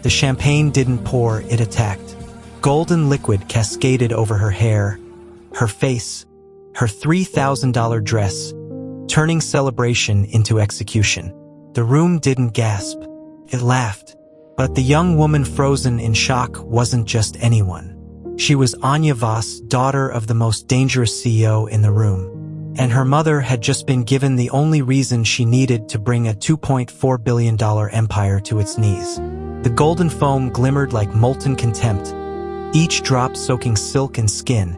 The champagne didn't pour, it attacked. Golden liquid cascaded over her hair, her face, her $3,000 dress, turning celebration into execution. The room didn't gasp. It laughed. But the young woman frozen in shock wasn't just anyone. She was Anya Voss, daughter of the most dangerous CEO in the room. And her mother had just been given the only reason she needed to bring a $2.4 billion empire to its knees. The golden foam glimmered like molten contempt, each drop soaking silk and skin.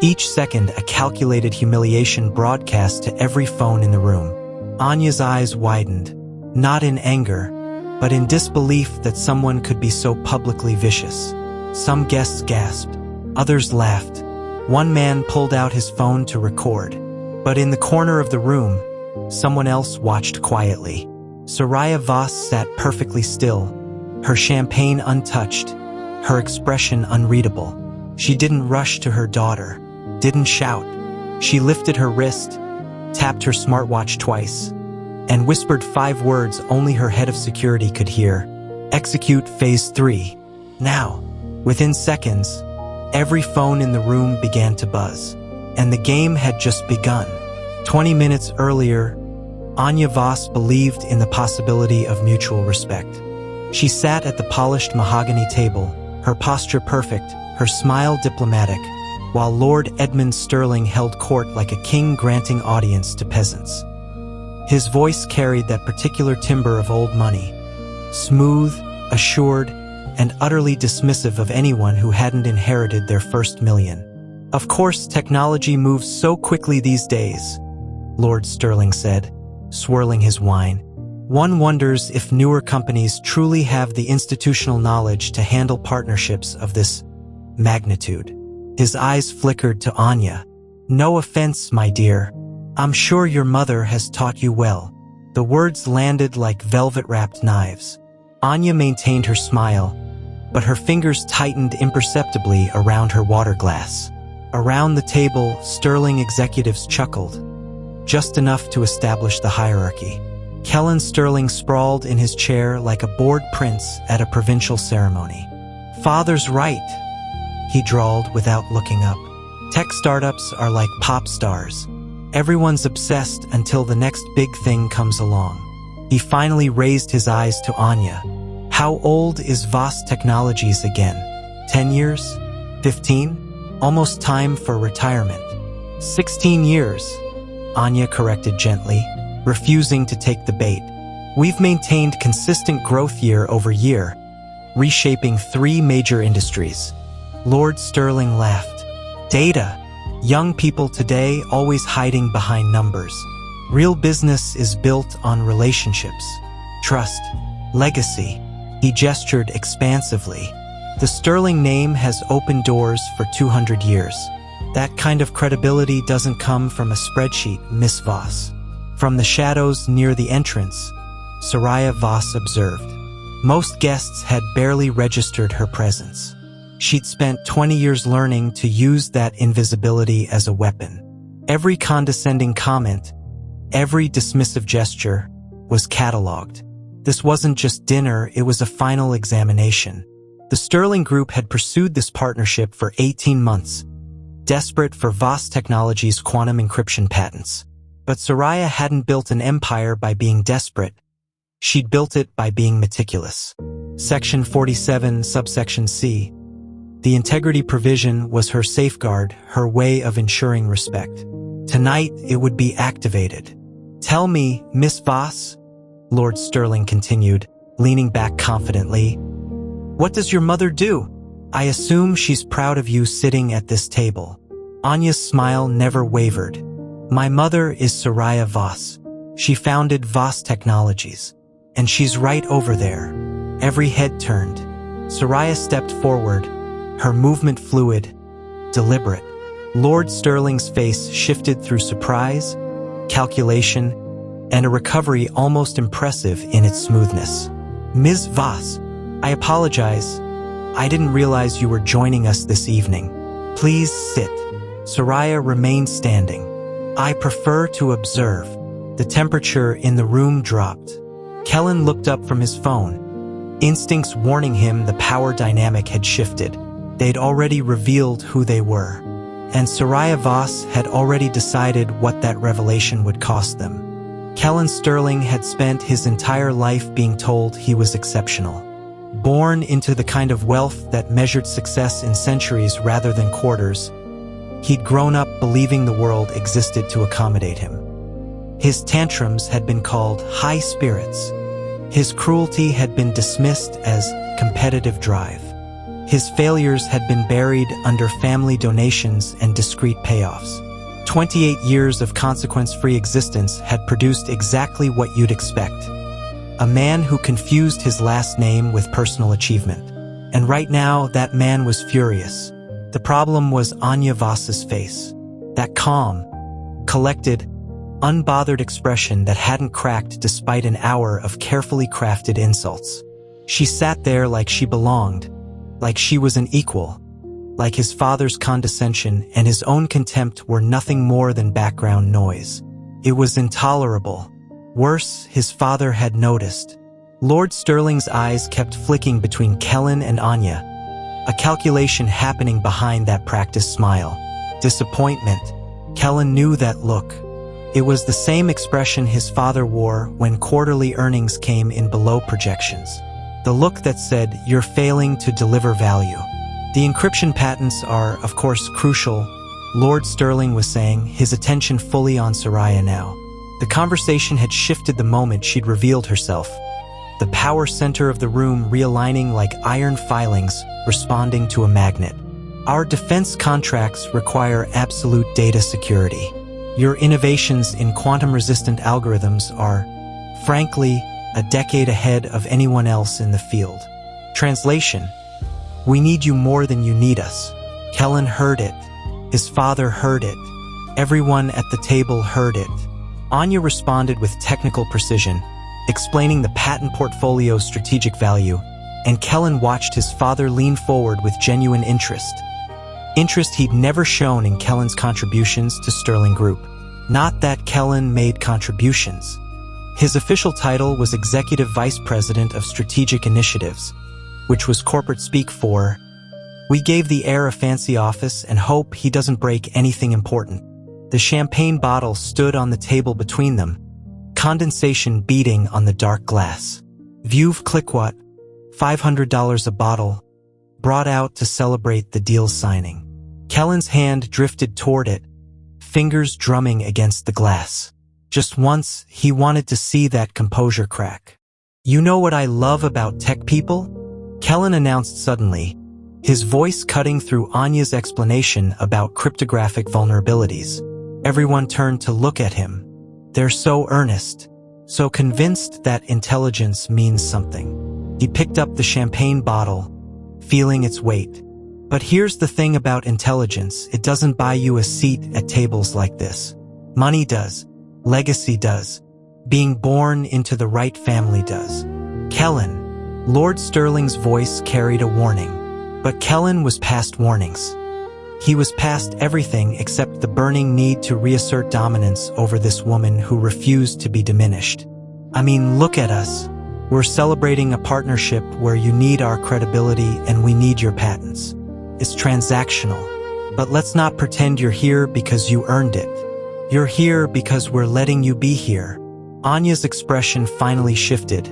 Each second a calculated humiliation broadcast to every phone in the room. Anya's eyes widened, not in anger, but in disbelief that someone could be so publicly vicious. Some guests gasped, others laughed. One man pulled out his phone to record. But in the corner of the room, someone else watched quietly. Soraya Voss sat perfectly still, her champagne untouched, her expression unreadable. She didn't rush to her daughter, didn't shout. She lifted her wrist, tapped her smartwatch twice, and whispered 5 words only her head of security could hear. Execute Phase 3. Now. Within seconds, every phone in the room began to buzz, and the game had just begun. 20 minutes earlier, Anya Voss believed in the possibility of mutual respect. She sat at the polished mahogany table, her posture perfect, her smile diplomatic, while Lord Edmund Sterling held court like a king granting audience to peasants. His voice carried that particular timbre of old money, smooth, assured, and utterly dismissive of anyone who hadn't inherited their first million. Of course, technology moves so quickly these days, Lord Sterling said, swirling his wine. One wonders if newer companies truly have the institutional knowledge to handle partnerships of this magnitude. His eyes flickered to Anya. No offense, my dear. I'm sure your mother has taught you well. The words landed like velvet-wrapped knives. Anya maintained her smile, but her fingers tightened imperceptibly around her water glass. Around the table, Sterling executives chuckled, just enough to establish the hierarchy. Kellen Sterling sprawled in his chair like a bored prince at a provincial ceremony. Father's right, he drawled without looking up. Tech startups are like pop stars. Everyone's obsessed until the next big thing comes along. He finally raised his eyes to Anya. How old is Voss Technologies again? 10 years? 15? Almost time for retirement. 16 years, Anya corrected gently, refusing to take the bait. We've maintained consistent growth year over year, reshaping 3 major industries. Lord Sterling laughed. Data. Young people today always hiding behind numbers. Real business is built on relationships, trust, legacy. He gestured expansively. The Sterling name has opened doors for 200 years. That kind of credibility doesn't come from a spreadsheet, Miss Voss. From the shadows near the entrance, Soraya Voss observed. Most guests had barely registered her presence. She'd spent 20 years learning to use that invisibility as a weapon. Every condescending comment, every dismissive gesture was catalogued. This wasn't just dinner, it was a final examination. The Sterling Group had pursued this partnership for 18 months, desperate for Voss Technologies' quantum encryption patents. But Soraya hadn't built an empire by being desperate. She'd built it by being meticulous. Section 47, subsection C. The integrity provision was her safeguard, her way of ensuring respect. Tonight, it would be activated. Tell me, Miss Voss, Lord Sterling continued, leaning back confidently. What does your mother do? I assume she's proud of you sitting at this table. Anya's smile never wavered. My mother is Soraya Voss. She founded Voss Technologies. And she's right over there. Every head turned. Soraya stepped forward, her movement fluid, deliberate. Lord Sterling's face shifted through surprise, calculation, and a recovery almost impressive in its smoothness. Ms. Voss, I apologize. I didn't realize you were joining us this evening. Please sit. Soraya remained standing. I prefer to observe. The temperature in the room dropped. Kellen looked up from his phone, instincts warning him the power dynamic had shifted. They'd already revealed who they were, and Soraya Voss had already decided what that revelation would cost them. Kellen Sterling had spent his entire life being told he was exceptional. Born into the kind of wealth that measured success in centuries rather than quarters, he'd grown up believing the world existed to accommodate him. His tantrums had been called high spirits. His cruelty had been dismissed as competitive drive. His failures had been buried under family donations and discreet payoffs. 28 years of consequence-free existence had produced exactly what you'd expect. A man who confused his last name with personal achievement. And right now, that man was furious. The problem was Anya Voss's face. That calm, collected, unbothered expression that hadn't cracked despite an hour of carefully crafted insults. She sat there like she belonged, like she was an equal, like his father's condescension and his own contempt were nothing more than background noise. It was intolerable. Worse, his father had noticed. Lord Sterling's eyes kept flicking between Kellen and Anya, a calculation happening behind that practiced smile. Disappointment. Kellen knew that look. It was the same expression his father wore when quarterly earnings came in below projections. The look that said, "You're failing to deliver value." The encryption patents are, of course, crucial, Lord Sterling was saying, his attention fully on Soraya now. The conversation had shifted the moment she'd revealed herself. The power center of the room realigning like iron filings, responding to a magnet. Our defense contracts require absolute data security. Your innovations in quantum-resistant algorithms are, frankly, a decade ahead of anyone else in the field. Translation: we need you more than you need us. Kellen heard it. His father heard it. Everyone at the table heard it. Anya responded with technical precision, explaining the patent portfolio's strategic value, and Kellen watched his father lean forward with genuine interest. Interest he'd never shown in Kellen's contributions to Sterling Group. Not that Kellen made contributions. His official title was Executive Vice President of Strategic Initiatives, which was corporate speak for, "We gave the heir a fancy office and hope he doesn't break anything important." The champagne bottle stood on the table between them, condensation beating on the dark glass. Veuve Clicquot, $500 a bottle, brought out to celebrate the deal's signing. Kellen's hand drifted toward it, fingers drumming against the glass. Just once, he wanted to see that composure crack. "You know what I love about tech people?" Kellen announced suddenly, his voice cutting through Anya's explanation about cryptographic vulnerabilities. Everyone turned to look at him. They're so earnest, so convinced that intelligence means something. He picked up the champagne bottle, feeling its weight. But here's the thing about intelligence, it doesn't buy you a seat at tables like this. Money does. Legacy does. Being born into the right family does. Kellen. Lord Sterling's voice carried a warning. But Kellen was past warnings. He was past everything except the burning need to reassert dominance over this woman who refused to be diminished. I mean, look at us. We're celebrating a partnership where you need our credibility and we need your patents. It's transactional. But let's not pretend you're here because you earned it. You're here because we're letting you be here. Anya's expression finally shifted.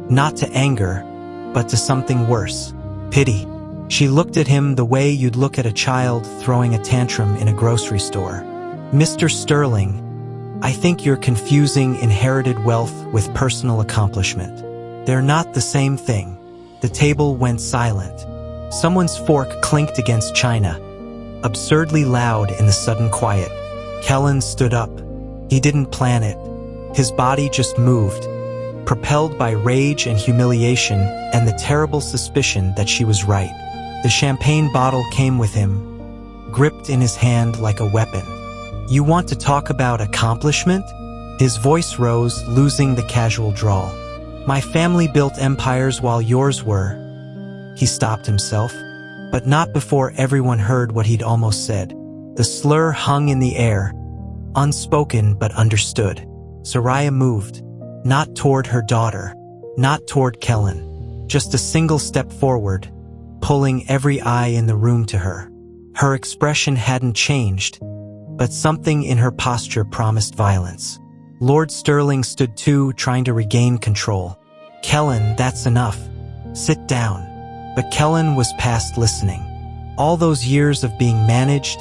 Not to anger, but to something worse. Pity. She looked at him the way you'd look at a child throwing a tantrum in a grocery store. "Mr. Sterling, I think you're confusing inherited wealth with personal accomplishment. They're not the same thing." The table went silent. Someone's fork clinked against china, absurdly loud in the sudden quiet. Kellen stood up. He didn't plan it. His body just moved, propelled by rage and humiliation and the terrible suspicion that she was right. The champagne bottle came with him, gripped in his hand like a weapon. "You want to talk about accomplishment?" His voice rose, losing the casual drawl. "My family built empires while yours were." He stopped himself, but not before everyone heard what he'd almost said. The slur hung in the air, unspoken but understood. Soraya moved, not toward her daughter, not toward Kellen, just a single step forward, pulling every eye in the room to her. Her expression hadn't changed, but something in her posture promised violence. Lord Sterling stood too, trying to regain control. "Kellen, that's enough. Sit down." But Kellen was past listening. All those years of being managed,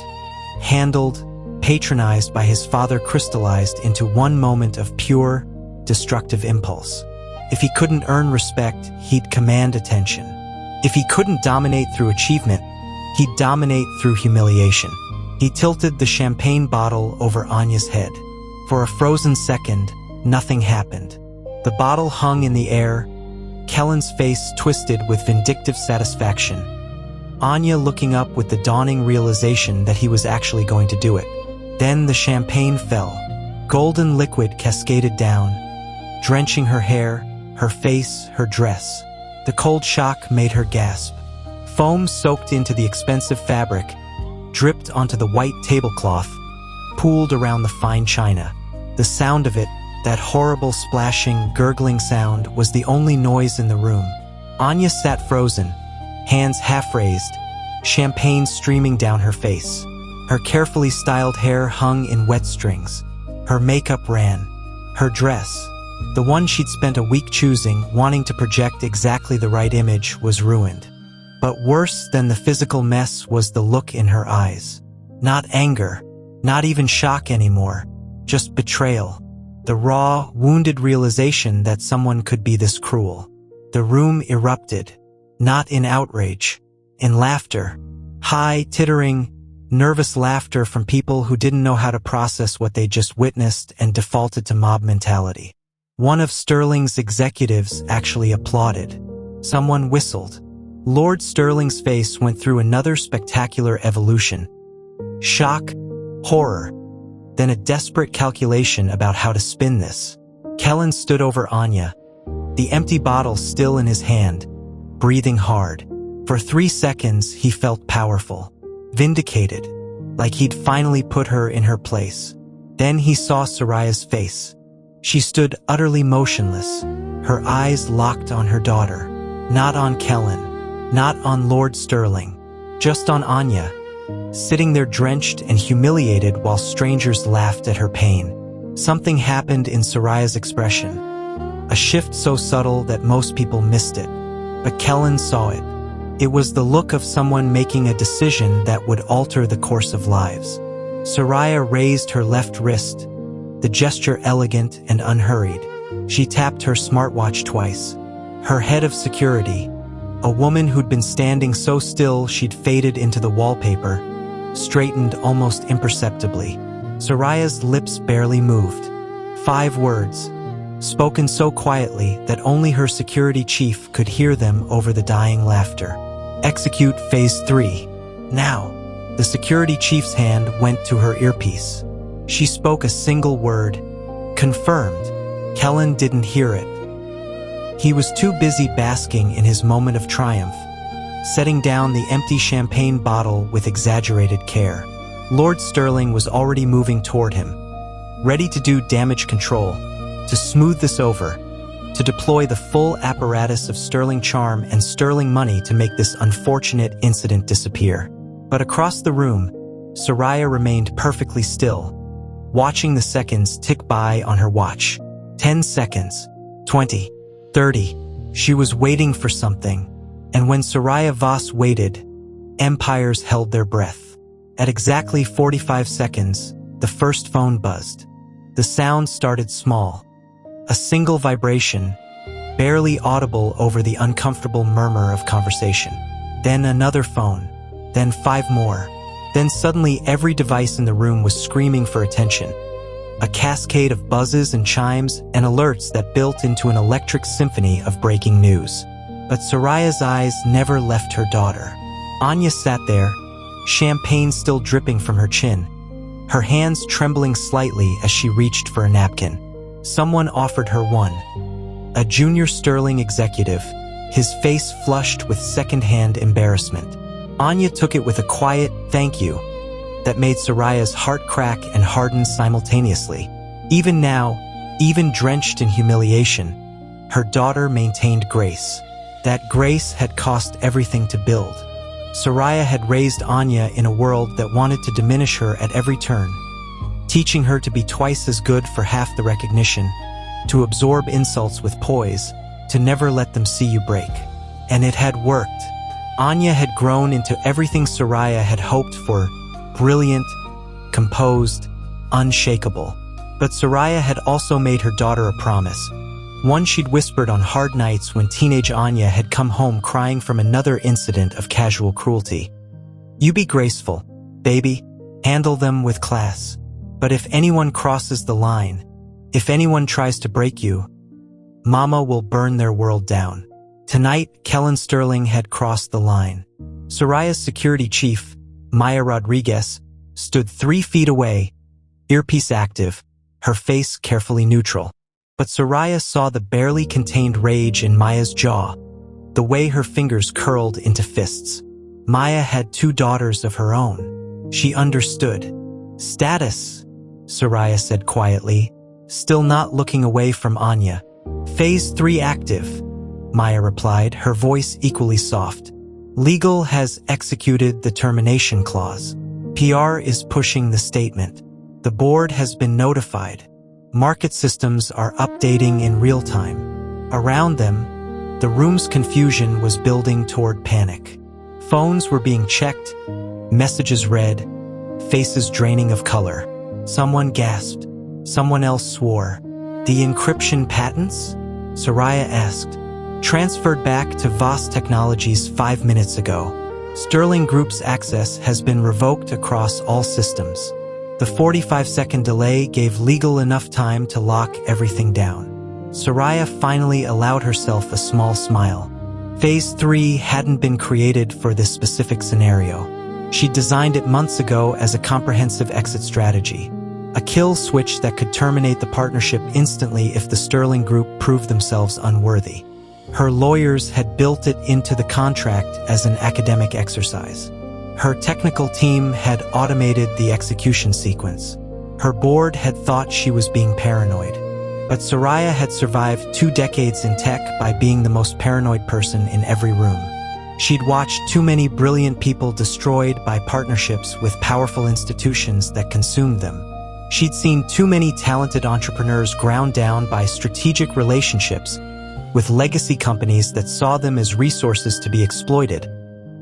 handled, patronized by his father crystallized into one moment of pure, destructive impulse. If he couldn't earn respect, he'd command attention. If he couldn't dominate through achievement, he'd dominate through humiliation. He tilted the champagne bottle over Anya's head. For a frozen second, nothing happened. The bottle hung in the air, Kellen's face twisted with vindictive satisfaction. Anya looking up with the dawning realization that he was actually going to do it. Then the champagne fell. Golden liquid cascaded down, drenching her hair, her face, her dress. The cold shock made her gasp. Foam soaked into the expensive fabric, dripped onto the white tablecloth, pooled around the fine china. The sound of it, that horrible splashing, gurgling sound, was the only noise in the room. Anya sat frozen, hands half-raised, champagne streaming down her face. Her carefully styled hair hung in wet strings. Her makeup ran. Her dress, the one she'd spent a week choosing, wanting to project exactly the right image, was ruined. But worse than the physical mess was the look in her eyes. Not anger, not even shock anymore, just betrayal. The raw, wounded realization that someone could be this cruel. The room erupted, not in outrage, in laughter. High, tittering, nervous laughter from people who didn't know how to process what they just witnessed and defaulted to mob mentality. One of Sterling's executives actually applauded. Someone whistled. Lord Sterling's face went through another spectacular evolution. Shock, horror, then a desperate calculation about how to spin this. Kellen stood over Anya, the empty bottle still in his hand, breathing hard. For 3 seconds, he felt powerful, vindicated, like he'd finally put her in her place. Then he saw Soraya's face. She stood utterly motionless, her eyes locked on her daughter. Not on Kellen, not on Lord Sterling, just on Anya, sitting there drenched and humiliated while strangers laughed at her pain. Something happened in Soraya's expression, a shift so subtle that most people missed it. But Kellen saw it. It was the look of someone making a decision that would alter the course of lives. Soraya raised her left wrist, the gesture elegant and unhurried. She tapped her smartwatch twice. Her head of security, a woman who'd been standing so still she'd faded into the wallpaper, straightened almost imperceptibly. Soraya's lips barely moved. 5 words, spoken so quietly that only her security chief could hear them over the dying laughter. Execute Phase 3. Now. The security chief's hand went to her earpiece. She spoke a single word. Confirmed. Kellen didn't hear it. He was too busy basking in his moment of triumph, setting down the empty champagne bottle with exaggerated care. Lord Sterling was already moving toward him, ready to do damage control, to smooth this over, to deploy the full apparatus of Sterling charm and Sterling money to make this unfortunate incident disappear. But across the room, Soraya remained perfectly still, watching the seconds tick by on her watch. 10 seconds, 20, 30. She was waiting for something, and when Soraya Voss waited, empires held their breath. At exactly 45 seconds, the first phone buzzed. The sound started small, a single vibration, barely audible over the uncomfortable murmur of conversation. Then another phone, then 5 more. Then suddenly every device in the room was screaming for attention. A cascade of buzzes and chimes and alerts that built into an electric symphony of breaking news. But Soraya's eyes never left her daughter. Anya sat there, champagne still dripping from her chin, her hands trembling slightly as she reached for a napkin. Someone offered her one. A junior Sterling executive, his face flushed with second-hand embarrassment. Anya took it with a quiet "thank you" that made Soraya's heart crack and harden simultaneously. Even now, even drenched in humiliation, her daughter maintained grace. That grace had cost everything to build. Soraya had raised Anya in a world that wanted to diminish her at every turn, teaching her to be twice as good for half the recognition, to absorb insults with poise, to never let them see you break. And it had worked. Anya had grown into everything Soraya had hoped for: brilliant, composed, unshakable. But Soraya had also made her daughter a promise, one she'd whispered on hard nights when teenage Anya had come home crying from another incident of casual cruelty. "You be graceful, baby. Handle them with class. But if anyone crosses the line, if anyone tries to break you, Mama will burn their world down." Tonight, Kellen Sterling had crossed the line. Soraya's security chief, Maya Rodriguez, stood 3 feet away, earpiece active, her face carefully neutral. But Soraya saw the barely contained rage in Maya's jaw, the way her fingers curled into fists. Maya had 2 daughters of her own. She understood. "Status," Soraya said quietly, still not looking away from Anya. "Phase 3 active," Maya replied, her voice equally soft. "Legal has executed the termination clause. PR is pushing the statement. The board has been notified. Market systems are updating in real time." Around them, the room's confusion was building toward panic. Phones were being checked, messages read, faces draining of color. Someone gasped. Someone else swore. "The encryption patents?" Soraya asked. "Transferred back to Voss Technologies 5 minutes ago. Sterling Group's access has been revoked across all systems." The 45-second delay gave legal enough time to lock everything down. Soraya finally allowed herself a small smile. Phase 3 hadn't been created for this specific scenario. She'd designed it months ago as a comprehensive exit strategy, a kill switch that could terminate the partnership instantly if the Sterling Group proved themselves unworthy. Her lawyers had built it into the contract as an academic exercise. Her technical team had automated the execution sequence. Her board had thought she was being paranoid. But Soraya had survived 2 decades in tech by being the most paranoid person in every room. She'd watched too many brilliant people destroyed by partnerships with powerful institutions that consumed them. She'd seen too many talented entrepreneurs ground down by strategic relationships with legacy companies that saw them as resources to be exploited,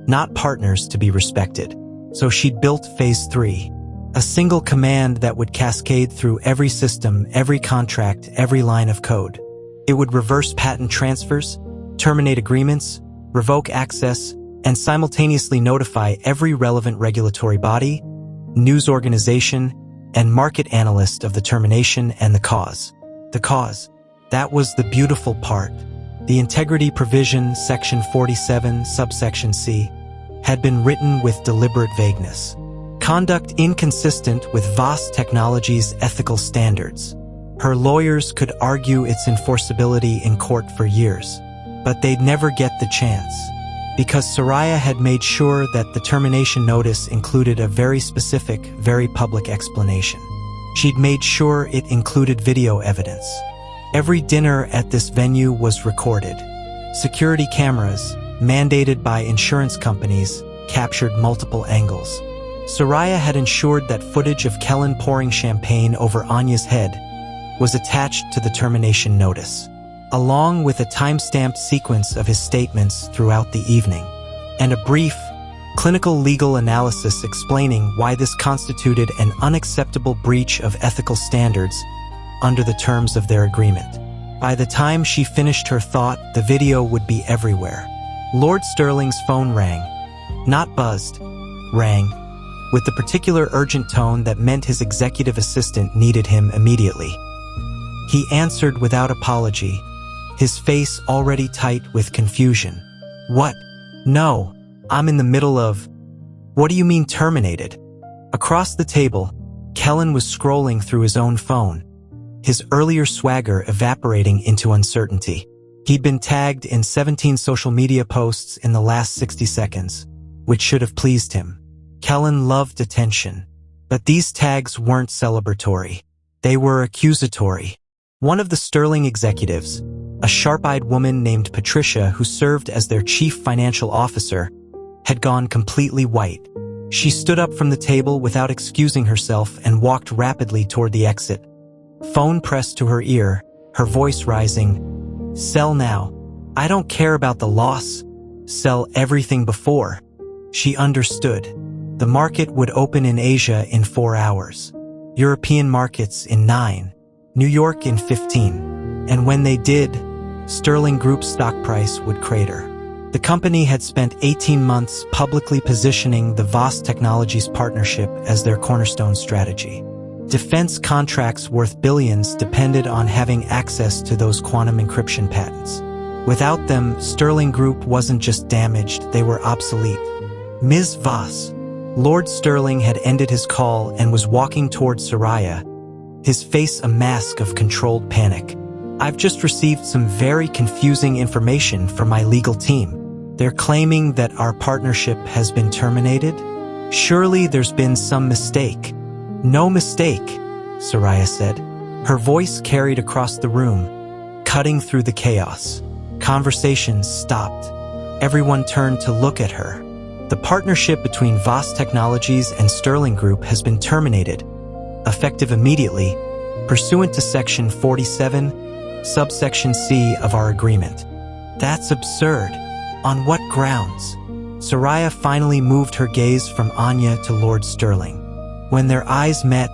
not partners to be respected. So she'd built Phase 3, a single command that would cascade through every system, every contract, every line of code. It would reverse patent transfers, terminate agreements, revoke access, and simultaneously notify every relevant regulatory body, news organization, and market analyst of the termination and the cause. The cause. That was the beautiful part. The integrity provision, Section 47, subsection C, had been written with deliberate vagueness. Conduct inconsistent with Voss Technologies' ethical standards. Her lawyers could argue its enforceability in court for years, but they'd never get the chance, because Soraya had made sure that the termination notice included a very specific, very public explanation. She'd made sure it included video evidence. Every dinner at this venue was recorded. Security cameras, mandated by insurance companies, captured multiple angles. Soraya had ensured that footage of Kellen pouring champagne over Anya's head was attached to the termination notice, along with a time-stamped sequence of his statements throughout the evening, and a brief, clinical legal analysis explaining why this constituted an unacceptable breach of ethical standards under the terms of their agreement. By the time she finished her thought, the video would be everywhere. Lord Sterling's phone rang. Not buzzed. Rang. With the particular urgent tone that meant his executive assistant needed him immediately. He answered without apology, his face already tight with confusion. "What? No, I'm in the middle of..." "What do you mean terminated?" Across the table, Kellen was scrolling through his own phone, his earlier swagger evaporating into uncertainty. He'd been tagged in 17 social media posts in the last 60 seconds, which should have pleased him. Kellen loved attention, but these tags weren't celebratory. They were accusatory. One of the Sterling executives, A sharp-eyed woman named Patricia, who served as their chief financial officer, had gone completely white. She stood up from the table without excusing herself and walked rapidly toward the exit. Phone pressed to her ear, her voice rising. "Sell now. I don't care about the loss. Sell everything before." She understood. The market would open in Asia in 4 hours. European markets in 9. New York in 15. And when they did, Sterling Group's stock price would crater. The company had spent 18 months publicly positioning the Voss Technologies partnership as their cornerstone strategy. Defense contracts worth billions depended on having access to those quantum encryption patents. Without them, Sterling Group wasn't just damaged, they were obsolete. Ms. Voss. Lord Sterling had ended his call and was walking toward Soraya, his face a mask of controlled panic. "I've just received some very confusing information from my legal team. They're claiming that our partnership has been terminated? Surely there's been some mistake." "No mistake," Soraya said. Her voice carried across the room, cutting through the chaos. Conversations stopped. Everyone turned to look at her. "The partnership between Voss Technologies and Sterling Group has been terminated, effective immediately, pursuant to Section 47, Subsection C of our agreement." "That's absurd. On what grounds?" Soraya finally moved her gaze from Anya to Lord Sterling. When their eyes met,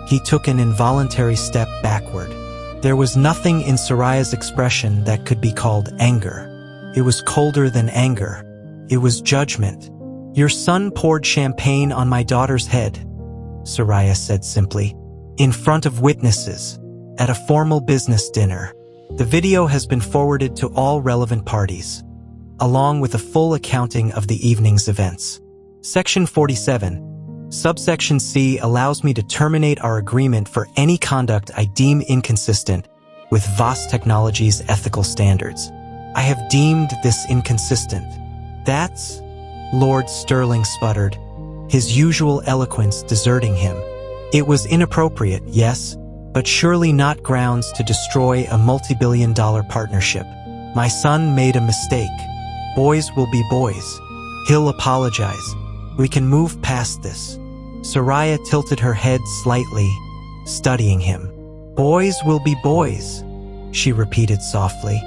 he took an involuntary step backward. There was nothing in Soraya's expression that could be called anger. It was colder than anger. It was judgment. "Your son poured champagne on my daughter's head," Soraya said simply, "in front of witnesses, at a formal business dinner. The video has been forwarded to all relevant parties, along with a full accounting of the evening's events. Section 47, Subsection C allows me to terminate our agreement for any conduct I deem inconsistent with Voss Technologies' ethical standards. I have deemed this inconsistent." "That's..." Lord Sterling sputtered, his usual eloquence deserting him. "It was inappropriate, yes, but surely not grounds to destroy a multi-billion-dollar partnership. My son made a mistake. Boys will be boys. He'll apologize. We can move past this." Soraya tilted her head slightly, studying him. "Boys will be boys," she repeated softly.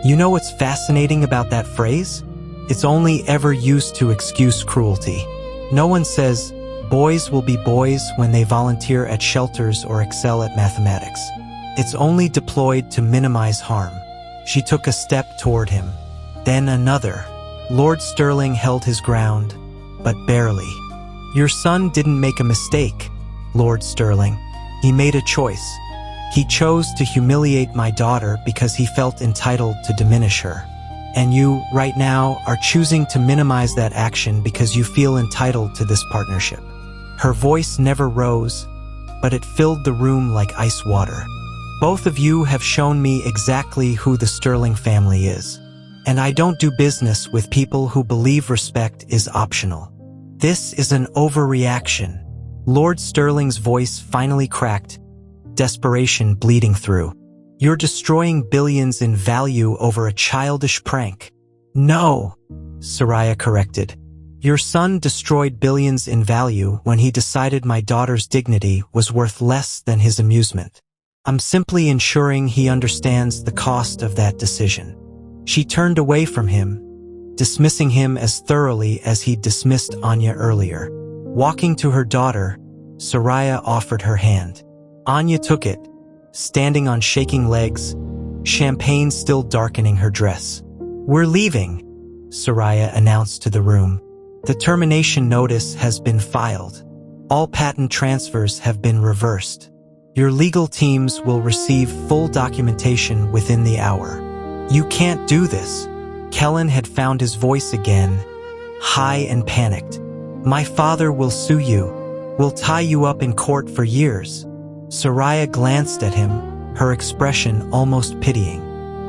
"You know what's fascinating about that phrase? It's only ever used to excuse cruelty. No one says, 'Boys will be boys' when they volunteer at shelters or excel at mathematics. It's only deployed to minimize harm." She took a step toward him, then another. Lord Sterling held his ground, but barely. "Your son didn't make a mistake, Lord Sterling. He made a choice. He chose to humiliate my daughter because he felt entitled to diminish her. And you, right now, are choosing to minimize that action because you feel entitled to this partnership." Her voice never rose, but it filled the room like ice water. "Both of you have shown me exactly who the Sterling family is. And I don't do business with people who believe respect is optional. This is an overreaction." Lord Sterling's voice finally cracked, desperation bleeding through. "You're destroying billions in value over a childish prank." "No," Soraya corrected. "Your son destroyed billions in value when he decided my daughter's dignity was worth less than his amusement. I'm simply ensuring he understands the cost of that decision." She turned away from him, dismissing him as thoroughly as he'd dismissed Anya earlier. Walking to her daughter, Soraya offered her hand. Anya took it, standing on shaking legs, champagne still darkening her dress. "We're leaving," Soraya announced to the room. "The termination notice has been filed. All patent transfers have been reversed. Your legal teams will receive full documentation within the hour." "You can't do this." Kellen had found his voice again, high and panicked. "My father will sue you. We'll tie you up in court for years." Soraya glanced at him, her expression almost pitying.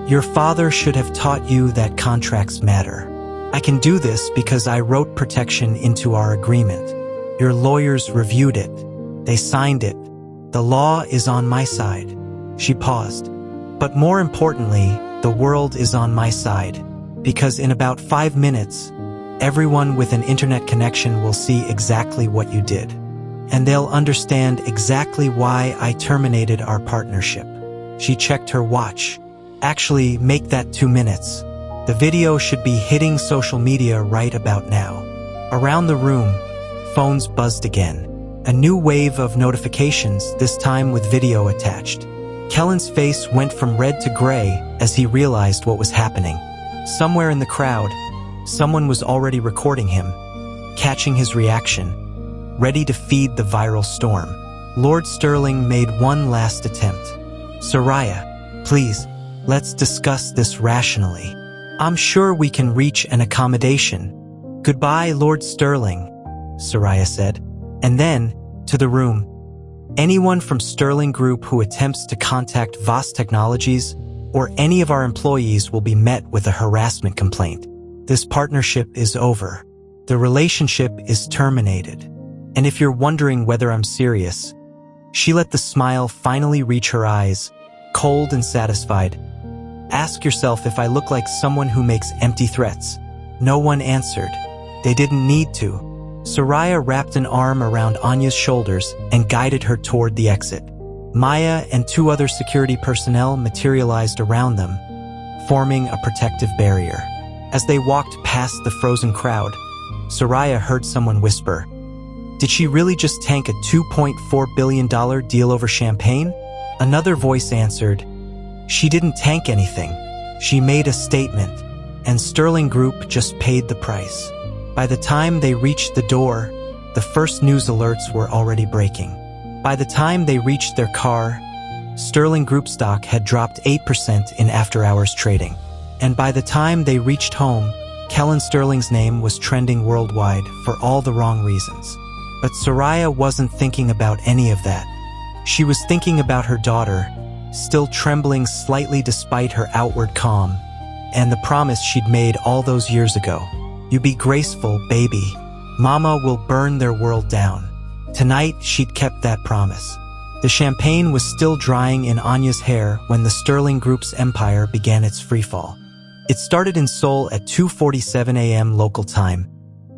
"Your father should have taught you that contracts matter. I can do this because I wrote protection into our agreement. Your lawyers reviewed it. They signed it. The law is on my side." She paused. "But more importantly, the world is on my side. Because in about 5 minutes, everyone with an internet connection will see exactly what you did. And they'll understand exactly why I terminated our partnership. She checked her watch. Actually, make that 2 minutes. The video should be hitting social media right about now. Around the room, phones buzzed again. A new wave of notifications, this time with video attached. Kellen's face went from red to gray as he realized what was happening. Somewhere in the crowd, someone was already recording him, catching his reaction, ready to feed the viral storm. Lord Sterling made one last attempt. "Soraya, please, let's discuss this rationally. I'm sure we can reach an accommodation." "Goodbye, Lord Sterling," Soraya said. And then, to the room, "Anyone from Sterling Group who attempts to contact Voss Technologies or any of our employees will be met with a harassment complaint. This partnership is over. The relationship is terminated. And if you're wondering whether I'm serious," she let the smile finally reach her eyes, cold and satisfied. "Ask yourself if I look like someone who makes empty threats." No one answered. They didn't need to. Soraya wrapped an arm around Anya's shoulders and guided her toward the exit. Maya and 2 other security personnel materialized around them, forming a protective barrier. As they walked past the frozen crowd, Soraya heard someone whisper, "Did she really just tank a $2.4 billion deal over champagne?" Another voice answered, "She didn't tank anything. She made a statement, and Sterling Group just paid the price." By the time they reached the door, the first news alerts were already breaking. By the time they reached their car, Sterling Group stock had dropped 8% in after-hours trading. And by the time they reached home, Kellen Sterling's name was trending worldwide for all the wrong reasons. But Soraya wasn't thinking about any of that. She was thinking about her daughter, still trembling slightly despite her outward calm, and the promise she'd made all those years ago. "You be graceful, baby. Mama will burn their world down." Tonight, she'd kept that promise. The champagne was still drying in Anya's hair when the Sterling Group's empire began its freefall. It started in Seoul at 2:47 a.m. local time,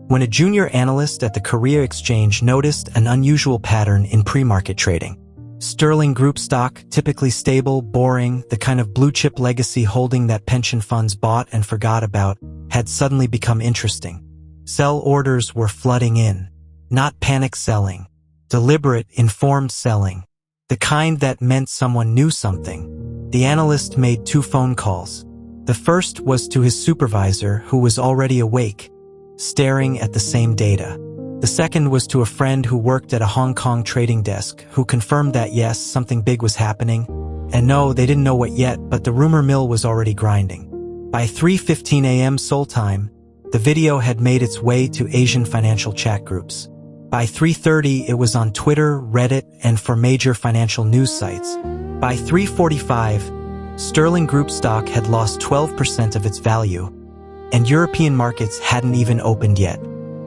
when a junior analyst at the Korea Exchange noticed an unusual pattern in pre-market trading. Sterling Group stock, typically stable, boring, the kind of blue-chip legacy holding that pension funds bought and forgot about, had suddenly become interesting. Sell orders were flooding in. Not panic selling. Deliberate, informed selling. The kind that meant someone knew something. The analyst made 2 phone calls. The first was to his supervisor, who was already awake, staring at the same data. The second was to a friend who worked at a Hong Kong trading desk, who confirmed that yes, something big was happening. And no, they didn't know what yet, but the rumor mill was already grinding. By 3:15 a.m. Seoul time, the video had made its way to Asian financial chat groups. By 3:30, it was on Twitter, Reddit, and for major financial news sites. By 3:45, Sterling Group stock had lost 12% of its value, and European markets hadn't even opened yet.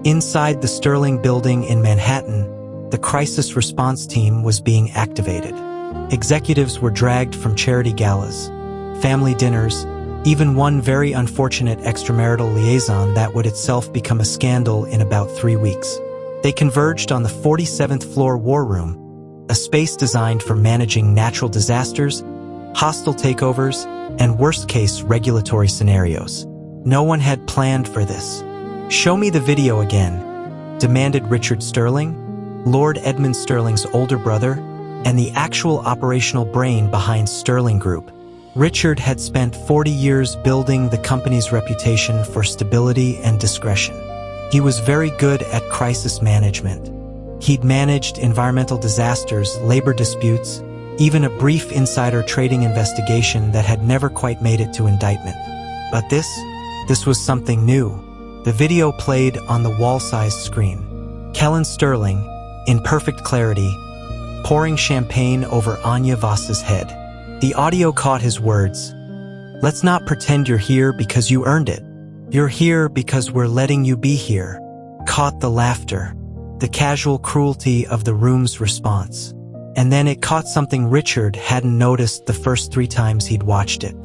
Inside the Sterling building in Manhattan, the crisis response team was being activated. Executives were dragged from charity galas, family dinners, even one very unfortunate extramarital liaison that would itself become a scandal in about 3 weeks. They converged on the 47th floor war room, a space designed for managing natural disasters, hostile takeovers, and worst-case regulatory scenarios. No one had planned for this. "Show me the video again," demanded Richard Sterling, Lord Edmund Sterling's older brother, and the actual operational brain behind Sterling Group. Richard had spent 40 years building the company's reputation for stability and discretion. He was very good at crisis management. He'd managed environmental disasters, labor disputes, even a brief insider trading investigation that had never quite made it to indictment. But this was something new. The video played on the wall-sized screen. Kellen Sterling, in perfect clarity, pouring champagne over Anya Voss's head. The audio caught his words. "Let's not pretend you're here because you earned it. You're here because we're letting you be here." Caught the laughter, the casual cruelty of the room's response. And then it caught something Richard hadn't noticed the first 3 times he'd watched it.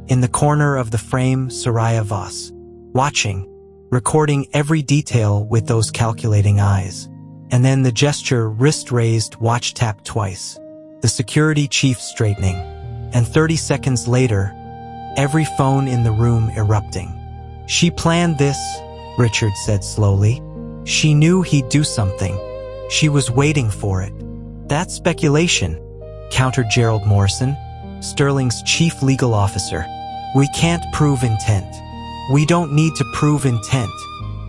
In the corner of the frame, Soraya Voss, watching, recording every detail with those calculating eyes. And then the gesture, wrist raised, watch tap twice. The security chief straightening. And 30 seconds later, every phone in the room erupting. She planned this, Richard said slowly. She knew he'd do something. She was waiting for it. That's speculation, countered Gerald Morrison, Sterling's chief legal officer. We can't prove intent. We don't need to prove intent.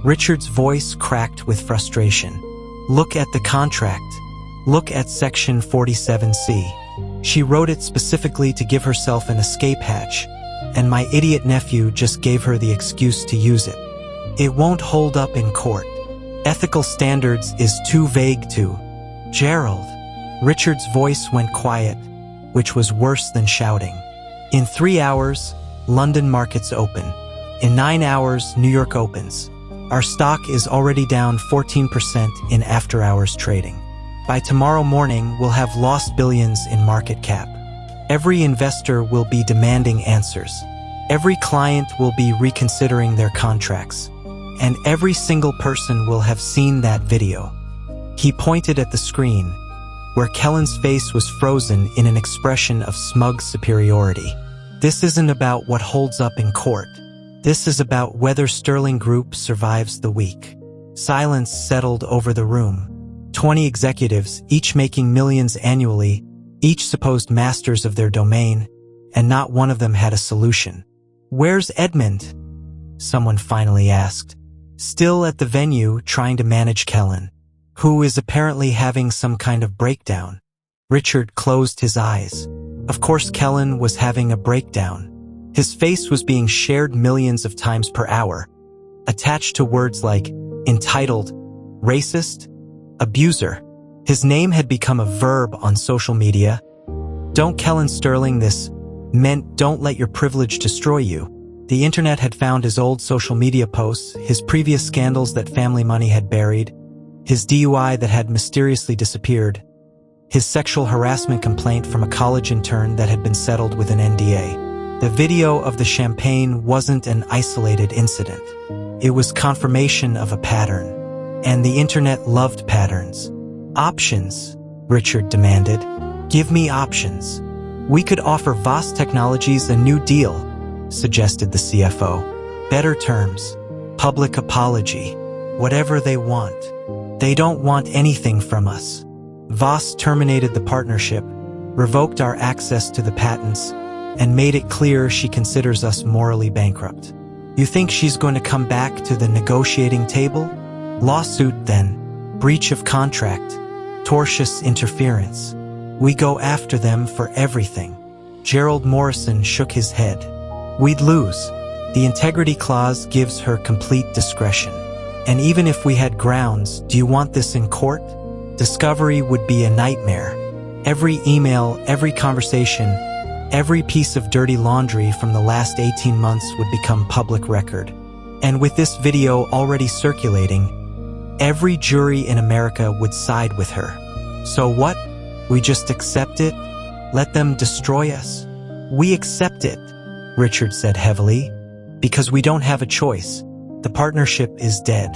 Richard's voice cracked with frustration. Look at the contract. Look at Section 47C. She wrote it specifically to give herself an escape hatch, and my idiot nephew just gave her the excuse to use it. It won't hold up in court. Ethical standards is too vague to. Gerald. Richard's voice went quiet, which was worse than shouting. In 3 hours, London markets open. In 9 hours, New York opens. Our stock is already down 14% in after-hours trading. By tomorrow morning, we'll have lost billions in market cap. Every investor will be demanding answers. Every client will be reconsidering their contracts. And every single person will have seen that video. He pointed at the screen, where Kellen's face was frozen in an expression of smug superiority. This isn't about what holds up in court. This is about whether Sterling Group survives the week. Silence settled over the room. 20 executives, each making millions annually, each supposed masters of their domain, and not one of them had a solution. Where's Edmund? Someone finally asked. Still at the venue trying to manage Kellen, who is apparently having some kind of breakdown. Richard closed his eyes. Of course Kellen was having a breakdown. His face was being shared millions of times per hour, attached to words like entitled, racist, abuser. His name had become a verb on social media. Don't Kellen Sterling this meant don't let your privilege destroy you. The internet had found his old social media posts, his previous scandals that family money had buried, his DUI that had mysteriously disappeared, his sexual harassment complaint from a college intern that had been settled with an NDA. The video of the champagne wasn't an isolated incident. It was confirmation of a pattern. And the internet loved patterns. Options, Richard demanded. Give me options. We could offer Voss Technologies a new deal, suggested the CFO. Better terms, public apology, whatever they want. They don't want anything from us. Voss terminated the partnership, revoked our access to the patents, and made it clear she considers us morally bankrupt. You think she's going to come back to the negotiating table? Lawsuit then, breach of contract, tortious interference. We go after them for everything. Gerald Morrison shook his head. We'd lose. The integrity clause gives her complete discretion. And even if we had grounds, do you want this in court? Discovery would be a nightmare. Every email, every conversation, every piece of dirty laundry from the last 18 months would become public record. And with this video already circulating, every jury in America would side with her. So what? We just accept it? Let them destroy us? We accept it, Richard said heavily, because we don't have a choice. The partnership is dead.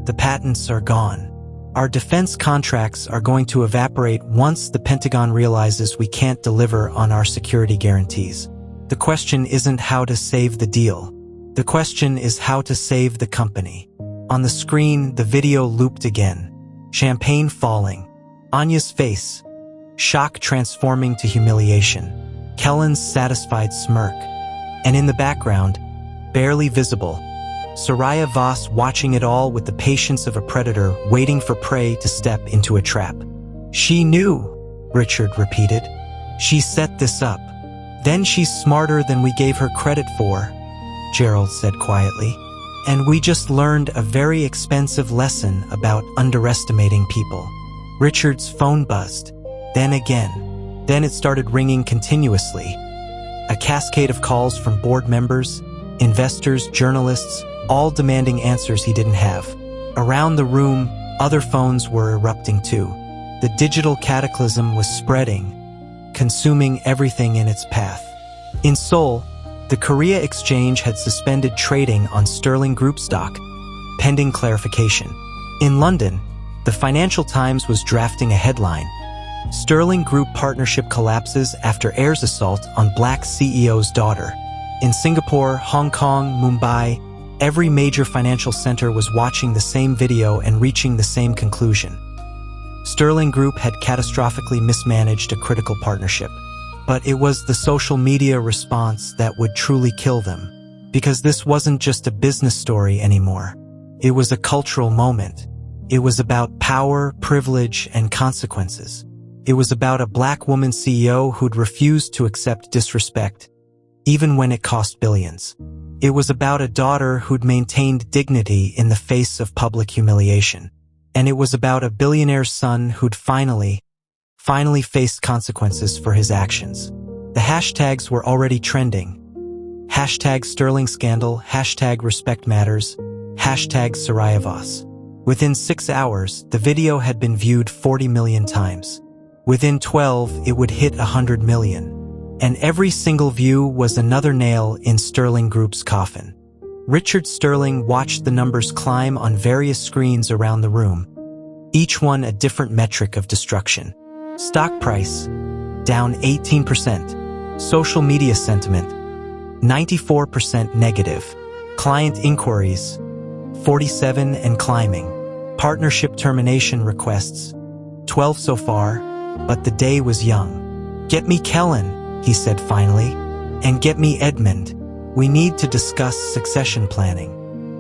The patents are gone. Our defense contracts are going to evaporate once the Pentagon realizes we can't deliver on our security guarantees. The question isn't how to save the deal. The question is how to save the company. On the screen, the video looped again. Champagne falling. Anya's face. Shock transforming to humiliation. Kellen's satisfied smirk. And in the background, barely visible, Soraya Voss watching it all with the patience of a predator waiting for prey to step into a trap. She knew, Richard repeated. She set this up. Then she's smarter than we gave her credit for, Gerald said quietly. And we just learned a very expensive lesson about underestimating people. Richard's phone buzzed. Then again. Then it started ringing continuously. A cascade of calls from board members, investors, journalists, all demanding answers he didn't have. Around the room, other phones were erupting too. The digital cataclysm was spreading, consuming everything in its path. In Seoul, The Korea Exchange had suspended trading on Sterling Group stock, pending clarification. In London, the Financial Times was drafting a headline: Sterling Group partnership collapses after heirs assault on black CEO's daughter. In Singapore, Hong Kong, Mumbai, every major financial center was watching the same video and reaching the same conclusion. Sterling Group had catastrophically mismanaged a critical partnership. But it was the social media response that would truly kill them. Because this wasn't just a business story anymore. It was a cultural moment. It was about power, privilege, and consequences. It was about a black woman CEO who'd refused to accept disrespect, even when it cost billions. It was about a daughter who'd maintained dignity in the face of public humiliation. And it was about a billionaire's son who'd finally faced consequences for his actions. The hashtags were already trending. Hashtag Sterling Scandal, hashtag Respect Matters, hashtag Soraya Voss. Within 6 hours, the video had been viewed 40 million times. Within 12, it would hit 100 million. And every single view was another nail in Sterling Group's coffin. Richard Sterling watched the numbers climb on various screens around the room, each one a different metric of destruction. Stock price, down 18%. Social media sentiment, 94% negative. Client inquiries, 47 and climbing. Partnership termination requests, 12 so far, but the day was young. "Get me Kellen," he said finally, "and get me Edmund. We need to discuss succession planning."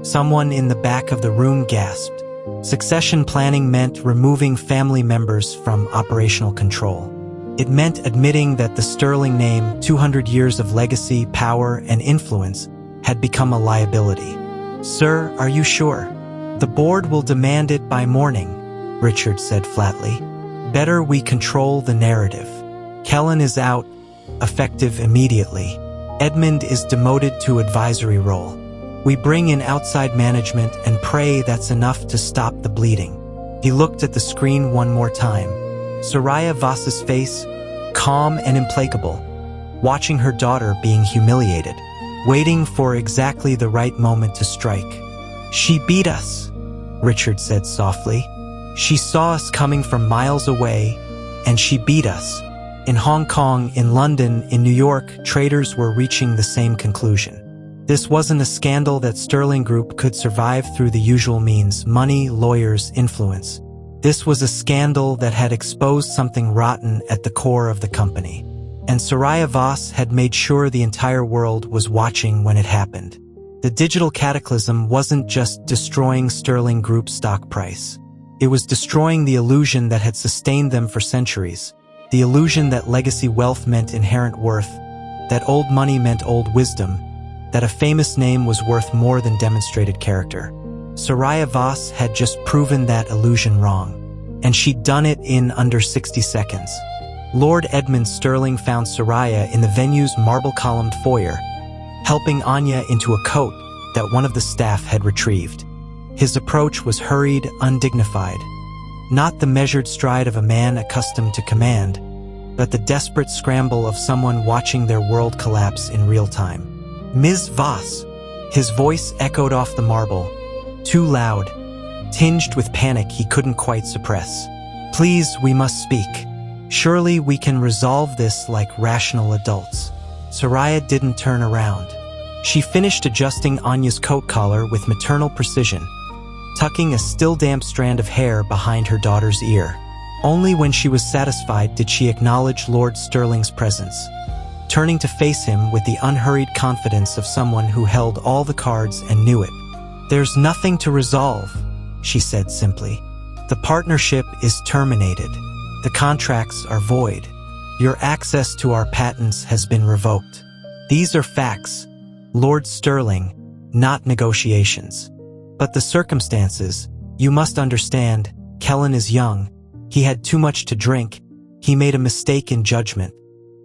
Someone in the back of the room gasped. Succession planning meant removing family members from operational control. It meant admitting that the Sterling name, 200 years of legacy, power, and influence, had become a liability. "Sir, are you sure?" "The board will demand it by morning," Richard said flatly. "Better we control the narrative. Kellen is out, effective immediately. Edmund is demoted to advisory role. We bring in outside management and pray that's enough to stop the bleeding." He looked at the screen one more time. Soraya Voss's face, calm and implacable, watching her daughter being humiliated, waiting for exactly the right moment to strike. "She beat us," Richard said softly. "She saw us coming from miles away, and she beat us." In Hong Kong, in London, in New York, traders were reaching the same conclusion. This wasn't a scandal that Sterling Group could survive through the usual means: money, lawyers, influence. This was a scandal that had exposed something rotten at the core of the company. And Soraya Voss had made sure the entire world was watching when it happened. The digital cataclysm wasn't just destroying Sterling Group's stock price. It was destroying the illusion that had sustained them for centuries. The illusion that legacy wealth meant inherent worth, that old money meant old wisdom, that a famous name was worth more than demonstrated character. Soraya Voss had just proven that illusion wrong. And she'd done it in under 60 seconds. Lord Edmund Sterling found Soraya in the venue's marble-columned foyer, helping Anya into a coat that one of the staff had retrieved. His approach was hurried, undignified. Not the measured stride of a man accustomed to command, but the desperate scramble of someone watching their world collapse in real time. "Ms. Voss." His voice echoed off the marble, too loud, tinged with panic he couldn't quite suppress. "Please, we must speak. Surely we can resolve this like rational adults." Soraya didn't turn around. She finished adjusting Anya's coat collar with maternal precision, tucking a still damp strand of hair behind her daughter's ear. Only when she was satisfied did she acknowledge Lord Sterling's presence, turning to face him with the unhurried confidence of someone who held all the cards and knew it. "There's nothing to resolve," she said simply. "The partnership is terminated. The contracts are void. Your access to our patents has been revoked. These are facts, Lord Sterling, not negotiations. But the circumstances, you must understand, Kellen is young. He had too much to drink. He made a mistake in judgment."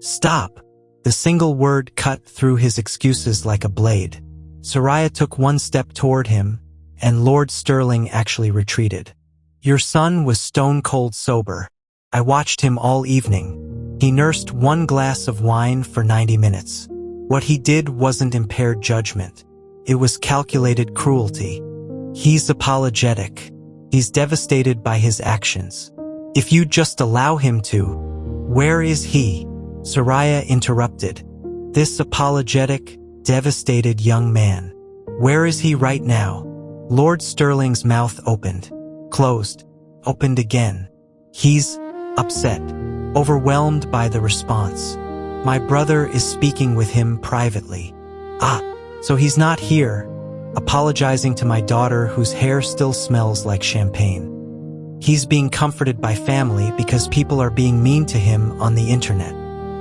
"Stop!" The single word cut through his excuses like a blade. Soraya took one step toward him, and Lord Sterling actually retreated. "Your son was stone-cold sober. I watched him all evening. He nursed one glass of wine for 90 minutes. What he did wasn't impaired judgment. It was calculated cruelty. He's apologetic. He's devastated by his actions. If you just allow him to, where is he? Soraya interrupted. This apologetic, devastated young man. Where is he right now? Lord Sterling's mouth opened, closed, opened again. He's upset, overwhelmed by the response. My brother is speaking with him privately. So he's not here, apologizing to my daughter whose hair still smells like champagne. He's being comforted by family because people are being mean to him on the internet.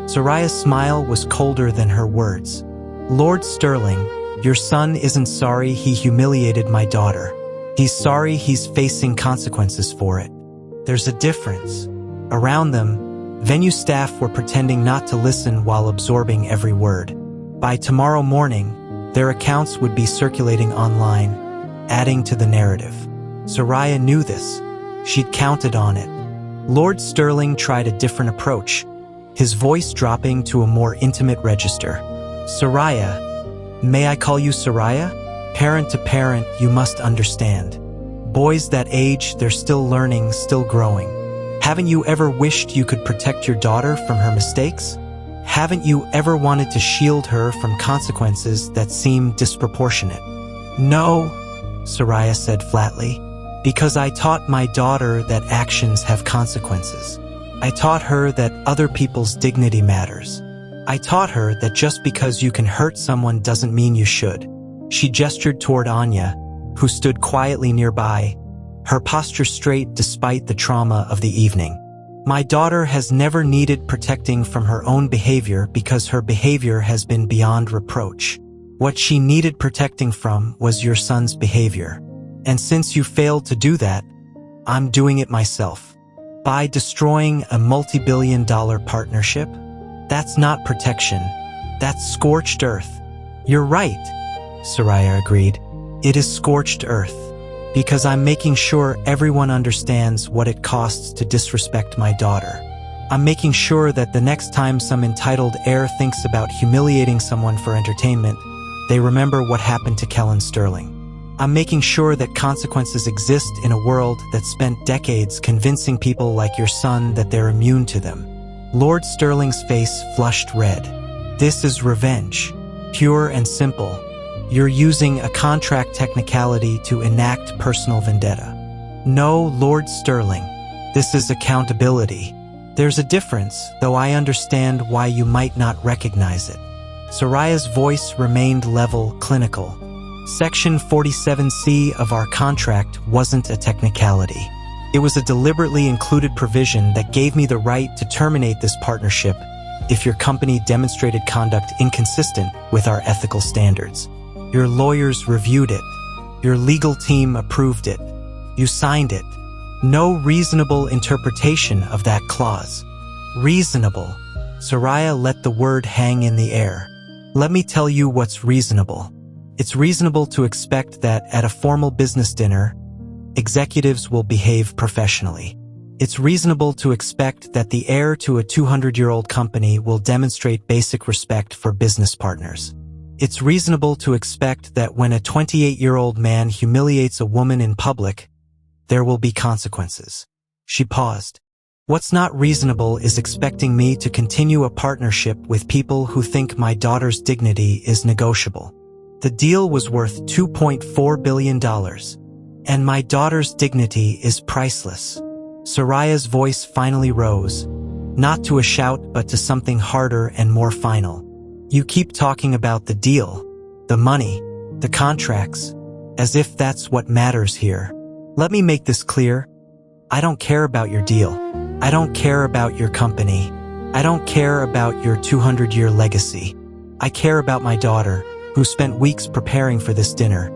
Soraya's smile was colder than her words. Lord Sterling, your son isn't sorry he humiliated my daughter. He's sorry he's facing consequences for it. There's a difference. Around them, venue staff were pretending not to listen while absorbing every word. By tomorrow morning, their accounts would be circulating online, adding to the narrative. Soraya knew this. She'd counted on it. Lord Sterling tried a different approach, his voice dropping to a more intimate register. Soraya, may I call you Soraya? Parent to parent, you must understand. Boys that age, they're still learning, still growing. Haven't you ever wished you could protect your daughter from her mistakes? Haven't you ever wanted to shield her from consequences that seem disproportionate? No, Soraya said flatly, because I taught my daughter that actions have consequences. I taught her that other people's dignity matters. I taught her that just because you can hurt someone doesn't mean you should. She gestured toward Anya, who stood quietly nearby, her posture straight despite the trauma of the evening. My daughter has never needed protecting from her own behavior because her behavior has been beyond reproach. What she needed protecting from was your son's behavior. And since you failed to do that, I'm doing it myself. By destroying a multi-billion-dollar partnership? That's not protection. That's scorched earth. You're right, Soraya agreed. It is scorched earth. Because I'm making sure everyone understands what it costs to disrespect my daughter. I'm making sure that the next time some entitled heir thinks about humiliating someone for entertainment, they remember what happened to Kellen Sterling. I'm making sure that consequences exist in a world that spent decades convincing people like your son that they're immune to them. Lord Sterling's face flushed red. This is revenge, pure and simple. You're using a contract technicality to enact personal vendetta. No, Lord Sterling, this is accountability. There's a difference, though I understand why you might not recognize it. Soraya's voice remained level, clinical. Section 47C of our contract wasn't a technicality. It was a deliberately included provision that gave me the right to terminate this partnership if your company demonstrated conduct inconsistent with our ethical standards. Your lawyers reviewed it. Your legal team approved it. You signed it. No reasonable interpretation of that clause. Reasonable. Soraya let the word hang in the air. Let me tell you what's reasonable. It's reasonable to expect that at a formal business dinner, executives will behave professionally. It's reasonable to expect that the heir to a 200-year-old company will demonstrate basic respect for business partners. It's reasonable to expect that when a 28-year-old man humiliates a woman in public, there will be consequences. She paused. What's not reasonable is expecting me to continue a partnership with people who think my daughter's dignity is negotiable. The deal was worth $2.4 billion, and my daughter's dignity is priceless. Soraya's voice finally rose, not to a shout but to something harder and more final. You keep talking about the deal, the money, the contracts, as if that's what matters here. Let me make this clear. I don't care about your deal. I don't care about your company. I don't care about your 200-year legacy. I care about my daughter, who spent weeks preparing for this dinner,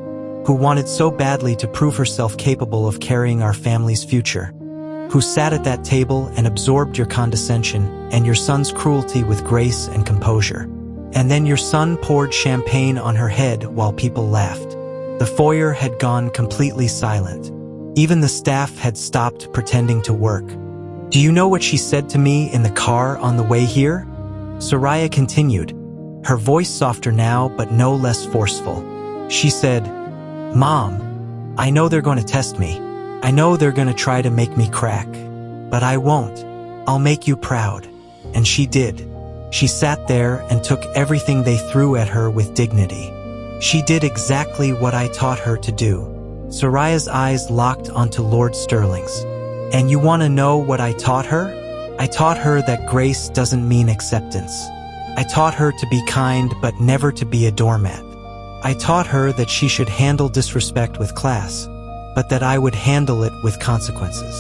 who wanted so badly to prove herself capable of carrying our family's future, who sat at that table and absorbed your condescension and your son's cruelty with grace and composure. And then your son poured champagne on her head while people laughed. The foyer had gone completely silent. Even the staff had stopped pretending to work. Do you know what she said to me in the car on the way here? Soraya continued. her voice softer now but no less forceful. She said, "Mom, I know they're going to test me. I know they're going to try to make me crack. But I won't. I'll make you proud." And she did. She sat there and took everything they threw at her with dignity. She did exactly what I taught her to do. Soraya's eyes locked onto Lord Sterling's. "And you want to know what I taught her? I taught her that grace doesn't mean acceptance. I taught her to be kind but never to be a doormat. I taught her that she should handle disrespect with class, but that I would handle it with consequences."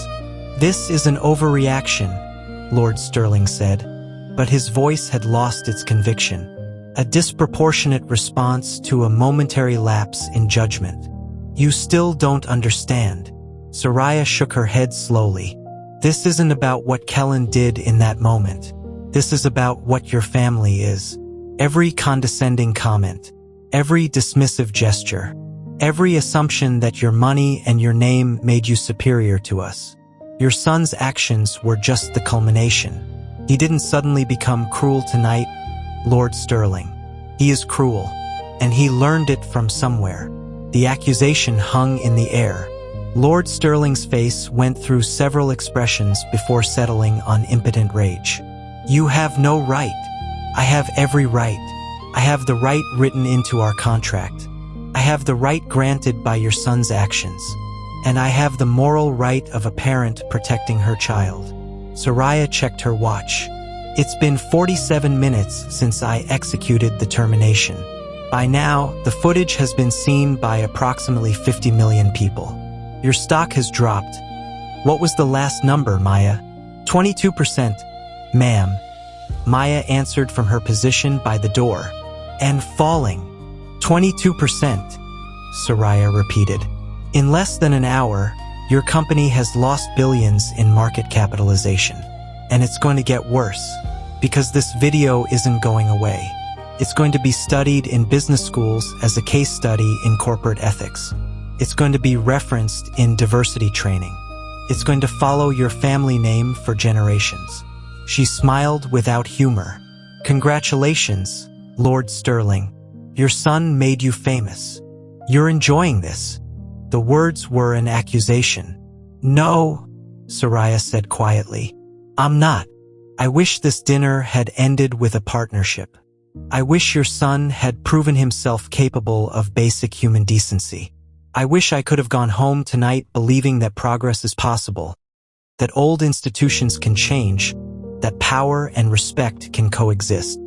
"This is an overreaction," Lord Sterling said, but his voice had lost its conviction. A disproportionate response to a momentary lapse in judgment. "You still don't understand." Soraya shook her head slowly. "This isn't about what Kellen did in that moment. This is about what your family is. Every condescending comment, every dismissive gesture, every assumption that your money and your name made you superior to us. Your son's actions were just the culmination. He didn't suddenly become cruel tonight, Lord Sterling. He is cruel, and he learned it from somewhere." The accusation hung in the air. Lord Sterling's face went through several expressions before settling on impotent rage. "You have no right. I have every right. I have the right written into our contract. I have the right granted by your son's actions. And I have the moral right of a parent protecting her child." Soraya checked her watch. "It's been 47 minutes since I executed the termination. By now, the footage has been seen by approximately 50 million people. Your stock has dropped. What was the last number, Maya?" 22%, ma'am." Maya answered from her position by the door. "And falling. 22%, Soraya repeated. "In less than an hour, your company has lost billions in market capitalization. And it's going to get worse, because this video isn't going away. It's going to be studied in business schools as a case study in corporate ethics. It's going to be referenced in diversity training. It's going to follow your family name for generations." She smiled without humor. "Congratulations, Lord Sterling. Your son made you famous. You're enjoying this." The words were an accusation. "No," Soraya said quietly. "I'm not. I wish this dinner had ended with a partnership. I wish your son had proven himself capable of basic human decency. I wish I could have gone home tonight believing that progress is possible, that old institutions can change, that power and respect can coexist."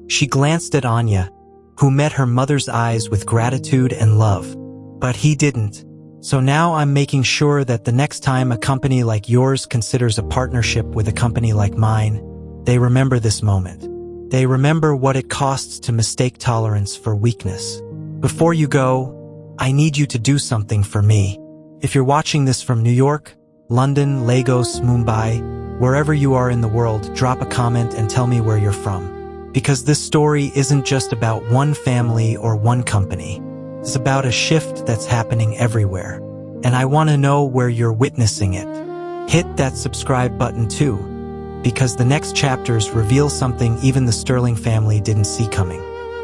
She glanced at Anya, who met her mother's eyes with gratitude and love. "But he didn't. So now I'm making sure that the next time a company like yours considers a partnership with a company like mine, they remember this moment. They remember what it costs to mistake tolerance for weakness. Before you go, I need you to do something for me. If you're watching this from New York, London, Lagos, Mumbai, wherever you are in the world, drop a comment and tell me where you're from. Because this story isn't just about one family or one company. It's about a shift that's happening everywhere. And I want to know where you're witnessing it. Hit that subscribe button too, because the next chapters reveal something even the Sterling family didn't see coming.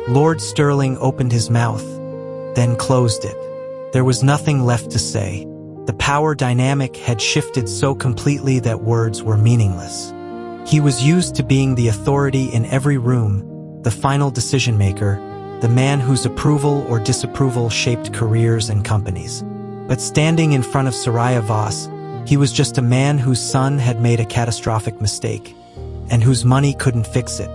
Lord Sterling opened his mouth, then closed it. There was nothing left to say. The power dynamic had shifted so completely that words were meaningless. He was used to being the authority in every room, the final decision maker, the man whose approval or disapproval shaped careers and companies. But standing in front of Soraya Voss, he was just a man whose son had made a catastrophic mistake, and whose money couldn't fix it.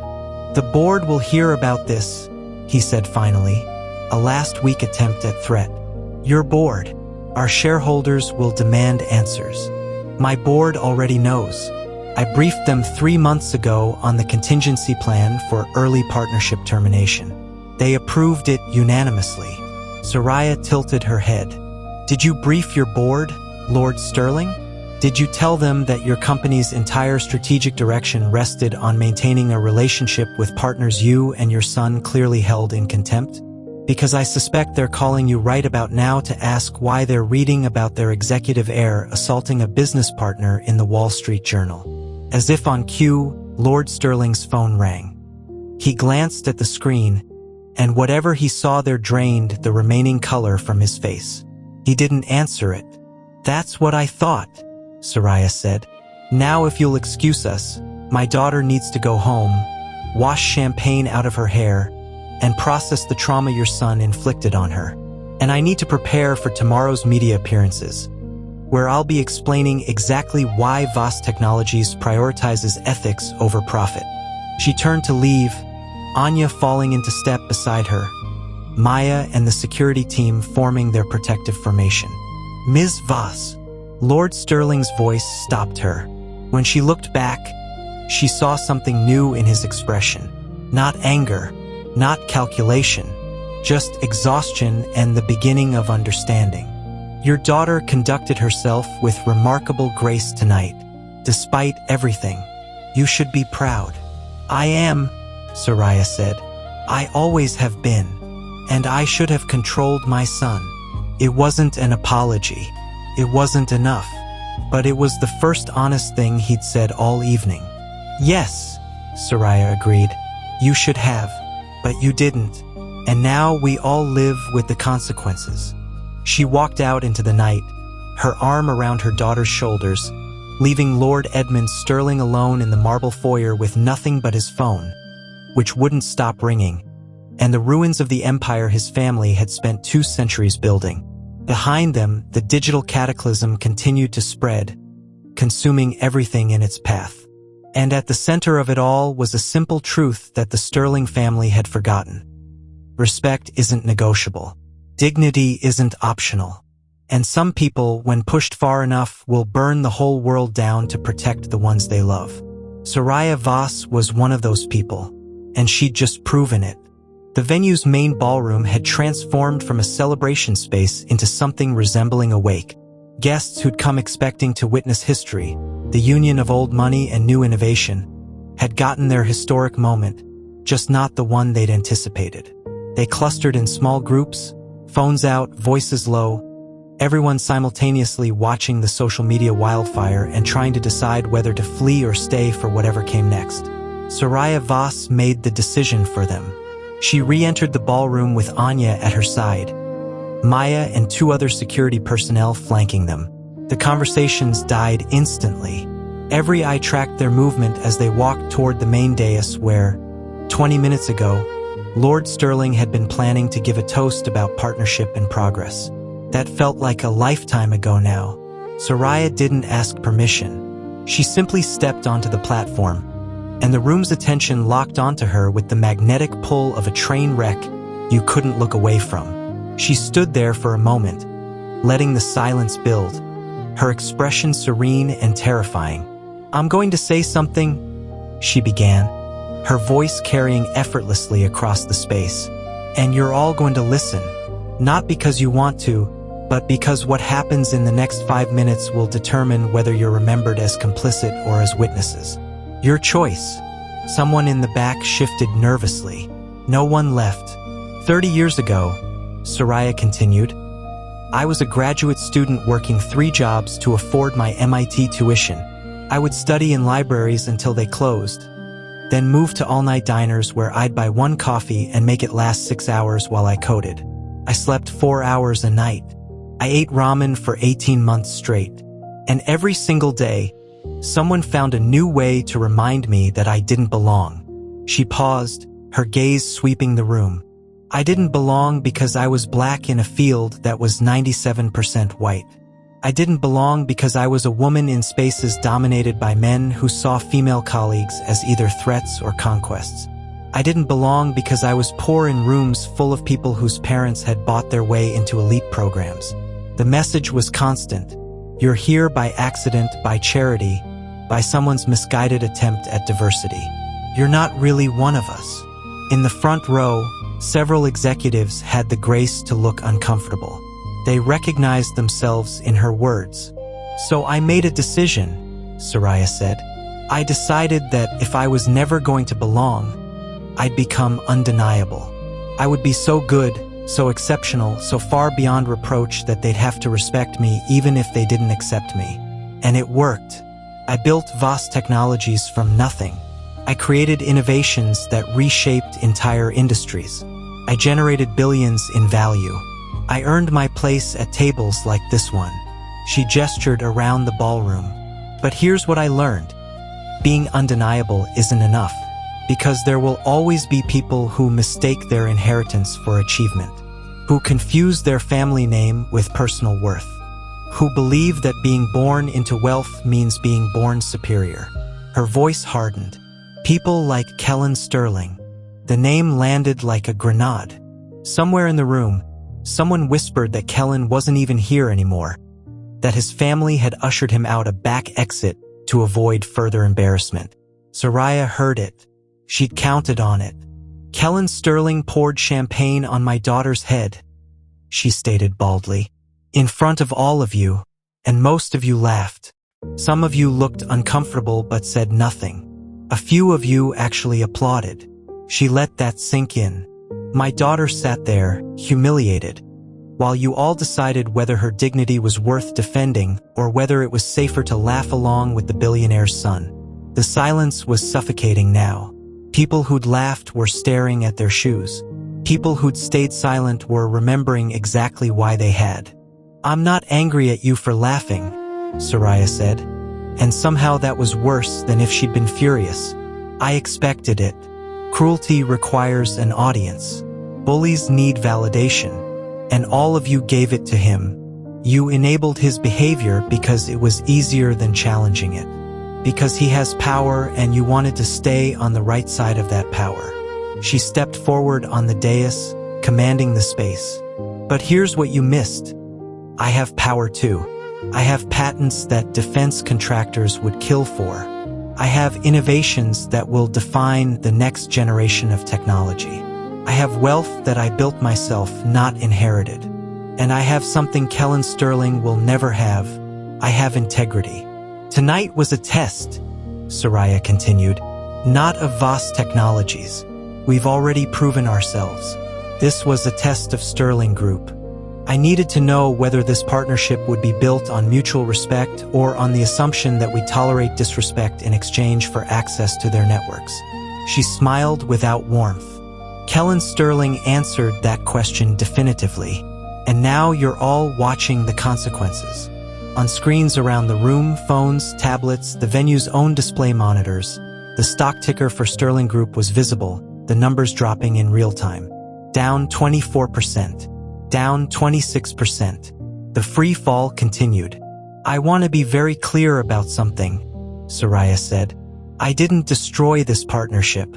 "The board will hear about this," he said finally, a last-week attempt at threat. "Your board. Our shareholders will demand answers. My board already knows. I briefed them 3 months ago on the contingency plan for early partnership termination. They approved it unanimously." Soraya tilted her head. "Did you brief your board, Lord Sterling? Did you tell them that your company's entire strategic direction rested on maintaining a relationship with partners you and your son clearly held in contempt? Because I suspect they're calling you right about now to ask why they're reading about their executive heir assaulting a business partner in the Wall Street Journal." As if on cue, Lord Sterling's phone rang. He glanced at the screen, and whatever he saw there drained the remaining color from his face. He didn't answer it. "That's what I thought," Soraya said. "Now if you'll excuse us, my daughter needs to go home, wash champagne out of her hair, and process the trauma your son inflicted on her. And I need to prepare for tomorrow's media appearances, where I'll be explaining exactly why Voss Technologies prioritizes ethics over profit." She turned to leave, Anya falling into step beside her, Maya and the security team forming their protective formation. "Ms. Voss." Lord Sterling's voice stopped her. When she looked back, she saw something new in his expression. Not anger, not calculation, just exhaustion and the beginning of understanding. "Your daughter conducted herself with remarkable grace tonight, despite everything. You should be proud." "I am," Soraya said. "I always have been, and I should have controlled my son." It wasn't an apology. It wasn't enough, but it was the first honest thing he'd said all evening. "Yes," Soraya agreed. "You should have, but you didn't, and now we all live with the consequences." She walked out into the night, her arm around her daughter's shoulders, leaving Lord Edmund Sterling alone in the marble foyer with nothing but his phone, which wouldn't stop ringing, and the ruins of the empire his family had spent 2 centuries building. Behind them, the digital cataclysm continued to spread, consuming everything in its path. And at the center of it all was a simple truth that the Sterling family had forgotten. Respect isn't negotiable. Dignity isn't optional. And some people, when pushed far enough, will burn the whole world down to protect the ones they love. Soraya Voss was one of those people, and she'd just proven it. The venue's main ballroom had transformed from a celebration space into something resembling a wake. Guests who'd come expecting to witness history, the union of old money and new innovation, had gotten their historic moment, just not the one they'd anticipated. They clustered in small groups, phones out, voices low, everyone simultaneously watching the social media wildfire and trying to decide whether to flee or stay for whatever came next. Soraya Voss made the decision for them. She re-entered the ballroom with Anya at her side, Maya and 2 other security personnel flanking them. The conversations died instantly. Every eye tracked their movement as they walked toward the main dais where, 20 minutes ago, Lord Sterling had been planning to give a toast about partnership and progress. That felt like a lifetime ago now. Soraya didn't ask permission. She simply stepped onto the platform, and the room's attention locked onto her with the magnetic pull of a train wreck you couldn't look away from. She stood there for a moment, letting the silence build, her expression serene and terrifying. "I'm going to say something," she began, her voice carrying effortlessly across the space. "And you're all going to listen, not because you want to, but because what happens in the next 5 minutes will determine whether you're remembered as complicit or as witnesses. Your choice." Someone in the back shifted nervously. "No one left. 30 years ago," Soraya continued, "I was a graduate student working 3 jobs to afford my MIT tuition. I would study in libraries until they closed, then move to all-night diners where I'd buy 1 coffee and make it last 6 hours while I coded. I slept 4 hours a night. I ate ramen for 18 months straight. And every single day, someone found a new way to remind me that I didn't belong." She paused, her gaze sweeping the room. "I didn't belong because I was black in a field that was 97% white. I didn't belong because I was a woman in spaces dominated by men who saw female colleagues as either threats or conquests. I didn't belong because I was poor in rooms full of people whose parents had bought their way into elite programs. The message was constant. You're here by accident, by charity, by someone's misguided attempt at diversity. You're not really one of us." In the front row, several executives had the grace to look uncomfortable. They recognized themselves in her words. "So I made a decision," Soraya said. "I decided that if I was never going to belong, I'd become undeniable. I would be so good, so exceptional, so far beyond reproach that they'd have to respect me even if they didn't accept me. And it worked. I built Voss Technologies from nothing. I created innovations that reshaped entire industries. I generated billions in value. I earned my place at tables like this one. She gestured around the ballroom. But here's what I learned. Being undeniable isn't enough, because there will always be people who mistake their inheritance for achievement, who confuse their family name with personal worth, who believe that being born into wealth means being born superior. Her voice hardened. People like Kellen Sterling. The name landed like a grenade. Somewhere in the room, someone whispered that Kellen wasn't even here anymore, that his family had ushered him out a back exit to avoid further embarrassment. Soraya heard it. She'd counted on it. Kellen Sterling poured champagne on my daughter's head, she stated baldly, in front of all of you, and most of you laughed. Some of you looked uncomfortable but said nothing. A few of you actually applauded. She let that sink in. My daughter sat there, humiliated, while you all decided whether her dignity was worth defending or whether it was safer to laugh along with the billionaire's son. The silence was suffocating now. People who'd laughed were staring at their shoes. People who'd stayed silent were remembering exactly why they had. "I'm not angry at you for laughing," Soraya said, and somehow that was worse than if she'd been furious. "I expected it. Cruelty requires an audience. Bullies need validation, and all of you gave it to him. You enabled his behavior because it was easier than challenging it, because he has power and you wanted to stay on the right side of that power." She stepped forward on the dais, commanding the space. "But here's what you missed. I have power too. I have patents that defense contractors would kill for. I have innovations that will define the next generation of technology. I have wealth that I built myself, not inherited. And I have something Kellen Sterling will never have. I have integrity." "Tonight was a test," Soraya continued, "not of vast technologies. We've already proven ourselves. This was a test of Sterling Group. I needed to know whether this partnership would be built on mutual respect or on the assumption that we tolerate disrespect in exchange for access to their networks." She smiled without warmth. Kellen Sterling answered that question definitively, and now you're all watching the consequences. On screens around the room, phones, tablets, the venue's own display monitors, the stock ticker for Sterling Group was visible, the numbers dropping in real time. Down 24%. Down 26%. The free fall continued. "I want to be very clear about something," Soraya said. "I didn't destroy this partnership.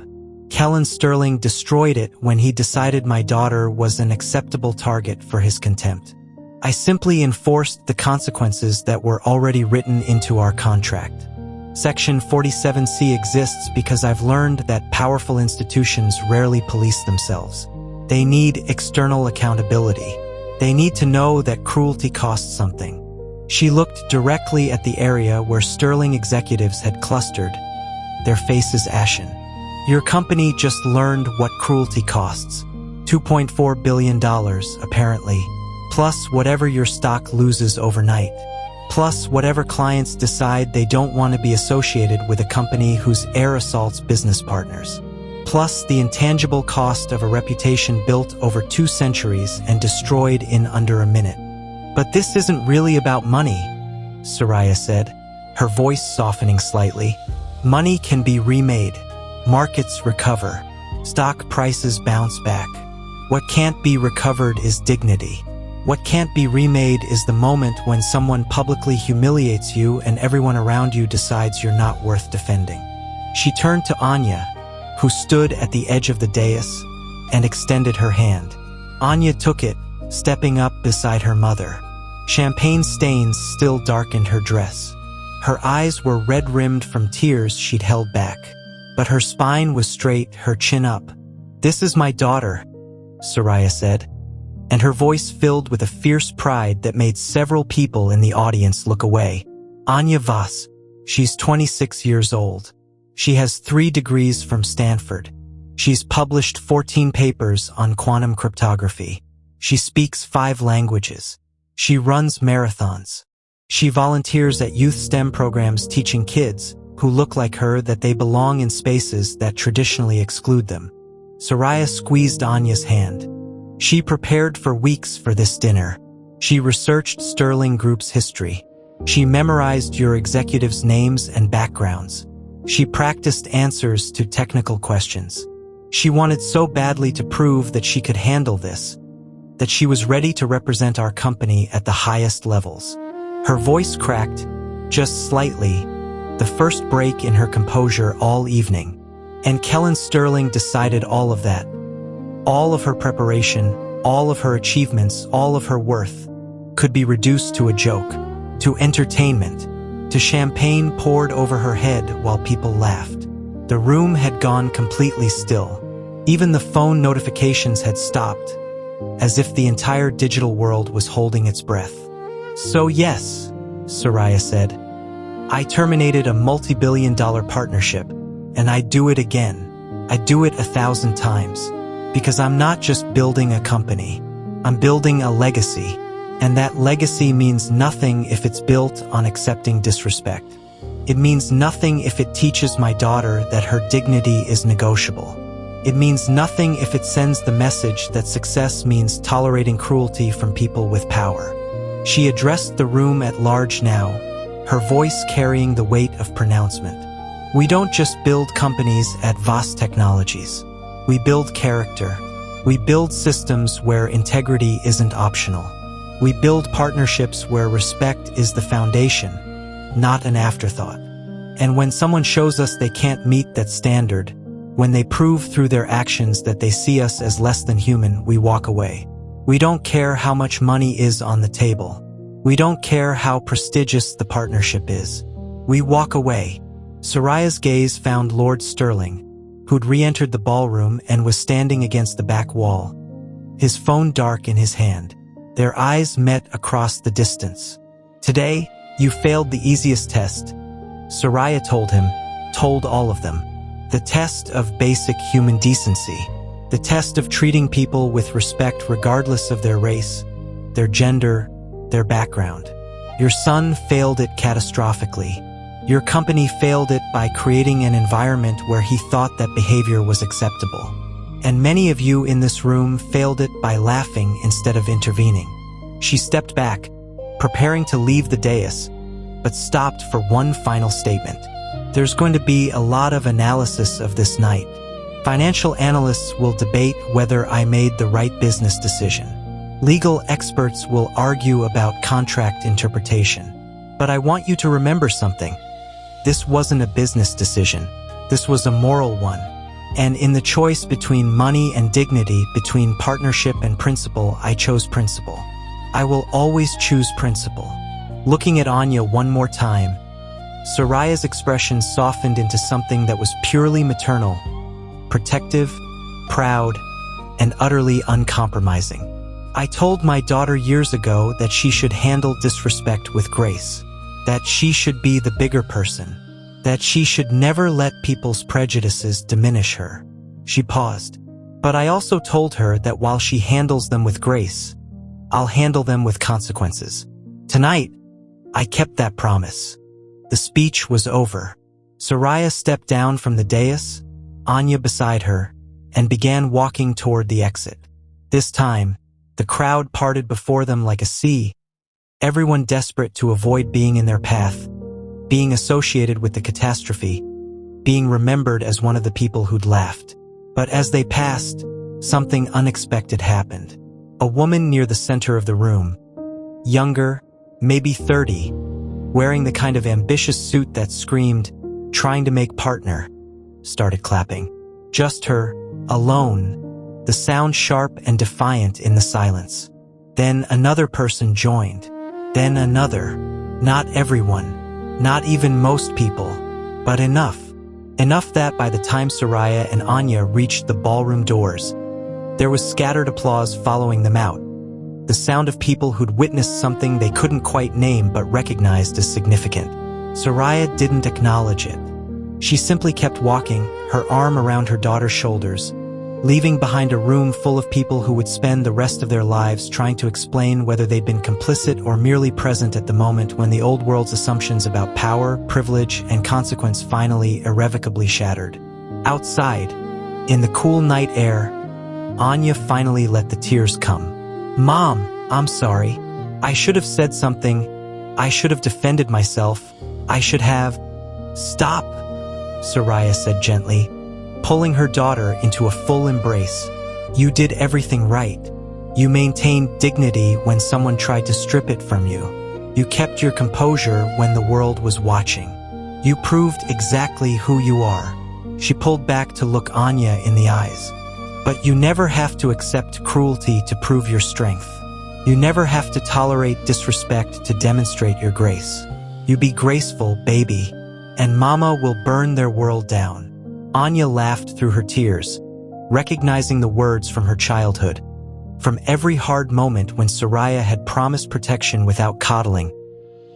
Kellen Sterling destroyed it when he decided my daughter was an acceptable target for his contempt. I simply enforced the consequences that were already written into our contract. Section 47C exists because I've learned that powerful institutions rarely police themselves. They need external accountability. They need to know that cruelty costs something." She looked directly at the area where Sterling executives had clustered, their faces ashen. "Your company just learned what cruelty costs. $2.4 billion, apparently, plus whatever your stock loses overnight, plus whatever clients decide they don't want to be associated with a company whose air assaults business partners, plus the intangible cost of a reputation built over 2 centuries and destroyed in under a minute. But this isn't really about money," Soraya said, her voice softening slightly. "Money can be remade. Markets recover. Stock prices bounce back. What can't be recovered is dignity. What can't be remade is the moment when someone publicly humiliates you and everyone around you decides you're not worth defending." She turned to Anya, who stood at the edge of the dais, and extended her hand. Anya took it, stepping up beside her mother. Champagne stains still darkened her dress. Her eyes were red-rimmed from tears she'd held back, but her spine was straight, her chin up. "This is my daughter," Soraya said, and her voice filled with a fierce pride that made several people in the audience look away. "Anya Voss. She's 26 years old. She has 3 degrees from Stanford. She's published 14 papers on quantum cryptography. She speaks 5 languages. She runs marathons. She volunteers at youth STEM programs teaching kids, who look like her, that they belong in spaces that traditionally exclude them. Soraya squeezed Anya's hand. She prepared for weeks for this dinner. She researched Sterling Group's history. She memorized your executives' names and backgrounds. She practiced answers to technical questions. She wanted so badly to prove that she could handle this, that she was ready to represent our company at the highest levels. Her voice cracked, just slightly, the first break in her composure all evening. And Kellen Sterling decided all of that. All of her preparation, all of her achievements, all of her worth could be reduced to a joke, to entertainment, to champagne poured over her head while people laughed. The room had gone completely still. Even the phone notifications had stopped, as if the entire digital world was holding its breath. So yes, Soraya said, I terminated a multi-billion-dollar partnership, and I'd do it again. I'd do it 1,000 times, because I'm not just building a company. I'm building a legacy, and that legacy means nothing if it's built on accepting disrespect. It means nothing if it teaches my daughter that her dignity is negotiable. It means nothing if it sends the message that success means tolerating cruelty from people with power. She addressed the room at large now, her voice carrying the weight of pronouncement. We don't just build companies at Voss Technologies. We build character. We build systems where integrity isn't optional. We build partnerships where respect is the foundation, not an afterthought. And when someone shows us they can't meet that standard, when they prove through their actions that they see us as less than human, we walk away. We don't care how much money is on the table. We don't care how prestigious the partnership is. We walk away. Soraya's gaze found Lord Sterling, who'd re-entered the ballroom and was standing against the back wall, his phone dark in his hand. Their eyes met across the distance. Today, you failed the easiest test, Soraya told him, told all of them. The test of basic human decency. The test of treating people with respect regardless of their race, their gender, their background. Your son failed it catastrophically. Your company failed it by creating an environment where he thought that behavior was acceptable. And many of you in this room failed it by laughing instead of intervening. She stepped back, preparing to leave the dais, but stopped for one final statement. There's going to be a lot of analysis of this night. Financial analysts will debate whether I made the right business decision. Legal experts will argue about contract interpretation. But I want you to remember something. This wasn't a business decision. This was a moral one. And in the choice between money and dignity, between partnership and principle, I chose principle. I will always choose principle. Looking at Anya one more time, Soraya's expression softened into something that was purely maternal, protective, proud, and utterly uncompromising. I told my daughter years ago that she should handle disrespect with grace, that she should be the bigger person, that she should never let people's prejudices diminish her. She paused. But I also told her that while she handles them with grace, I'll handle them with consequences. Tonight, I kept that promise. The speech was over. Soraya stepped down from the dais, Anya beside her, and began walking toward the exit. This time, the crowd parted before them like a sea, everyone desperate to avoid being in their path, being associated with the catastrophe, being remembered as one of the people who'd laughed. But as they passed, something unexpected happened. A woman near the center of the room, younger, maybe 30, wearing the kind of ambitious suit that screamed, "Trying to make partner," started clapping. Just her, alone, the sound sharp and defiant in the silence. Then another person joined. Then another. Not everyone, not even most people, but enough. Enough that by the time Soraya and Anya reached the ballroom doors, there was scattered applause following them out. The sound of people who'd witnessed something they couldn't quite name but recognized as significant. Soraya didn't acknowledge it. She simply kept walking, her arm around her daughter's shoulders, leaving behind a room full of people who would spend the rest of their lives trying to explain whether they'd been complicit or merely present at the moment when the old world's assumptions about power, privilege, and consequence finally irrevocably shattered. Outside, in the cool night air, Anya finally let the tears come. "Mom, I'm sorry. I should have said something. I should have defended myself. I should have—" "Stop," Soraya said gently, pulling her daughter into a full embrace. "You did everything right. You maintained dignity when someone tried to strip it from you. You kept your composure when the world was watching. You proved exactly who you are." She pulled back to look Anya in the eyes. "But you never have to accept cruelty to prove your strength. You never have to tolerate disrespect to demonstrate your grace. You be graceful, baby, and Mama will burn their world down." Anya laughed through her tears, recognizing the words from her childhood. From every hard moment when Soraya had promised protection without coddling,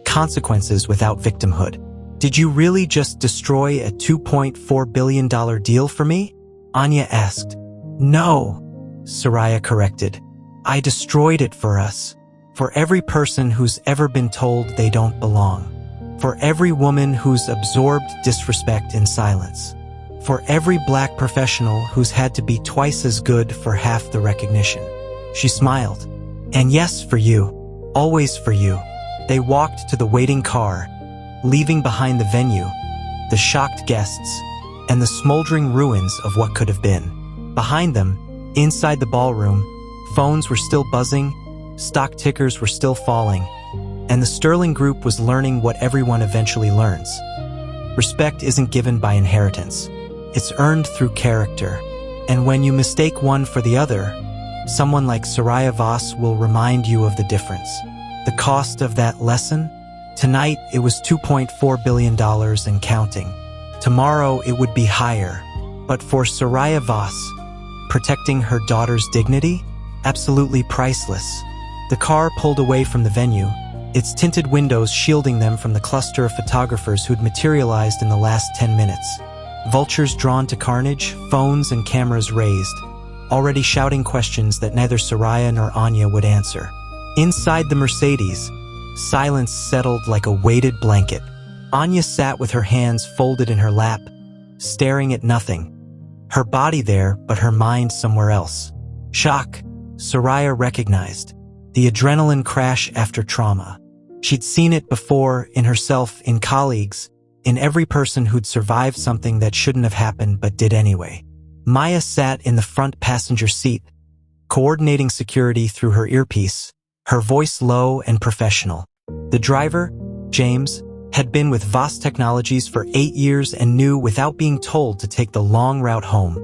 consequences without victimhood. "Did you really just destroy a $2.4 billion deal for me?" Anya asked. "No," Soraya corrected. "I destroyed it for us. For every person who's ever been told they don't belong. For every woman who's absorbed disrespect in silence. For every black professional who's had to be twice as good for half the recognition." She smiled. "And yes, for you. Always for you." They walked to the waiting car, leaving behind the venue, the shocked guests, and the smoldering ruins of what could have been. Behind them, inside the ballroom, phones were still buzzing, stock tickers were still falling, and the Sterling Group was learning what everyone eventually learns. Respect isn't given by inheritance. It's earned through character. And when you mistake one for the other, someone like Soraya Voss will remind you of the difference. The cost of that lesson? Tonight, it was $2.4 billion and counting. Tomorrow, it would be higher. But for Soraya Voss, protecting her daughter's dignity? Absolutely priceless. The car pulled away from the venue, its tinted windows shielding them from the cluster of photographers who'd materialized in the last 10 minutes. Vultures drawn to carnage, phones and cameras raised, already shouting questions that neither Soraya nor Anya would answer. Inside the Mercedes, silence settled like a weighted blanket. Anya sat with her hands folded in her lap, staring at nothing. Her body there, but her mind somewhere else. Shock, Soraya recognized. The adrenaline crash after trauma. She'd seen it before, in herself, in colleagues, in every person who'd survived something that shouldn't have happened but did anyway. Maya sat in the front passenger seat, coordinating security through her earpiece, her voice low and professional. The driver, James, had been with Voss Technologies for 8 years and knew without being told to take the long route home,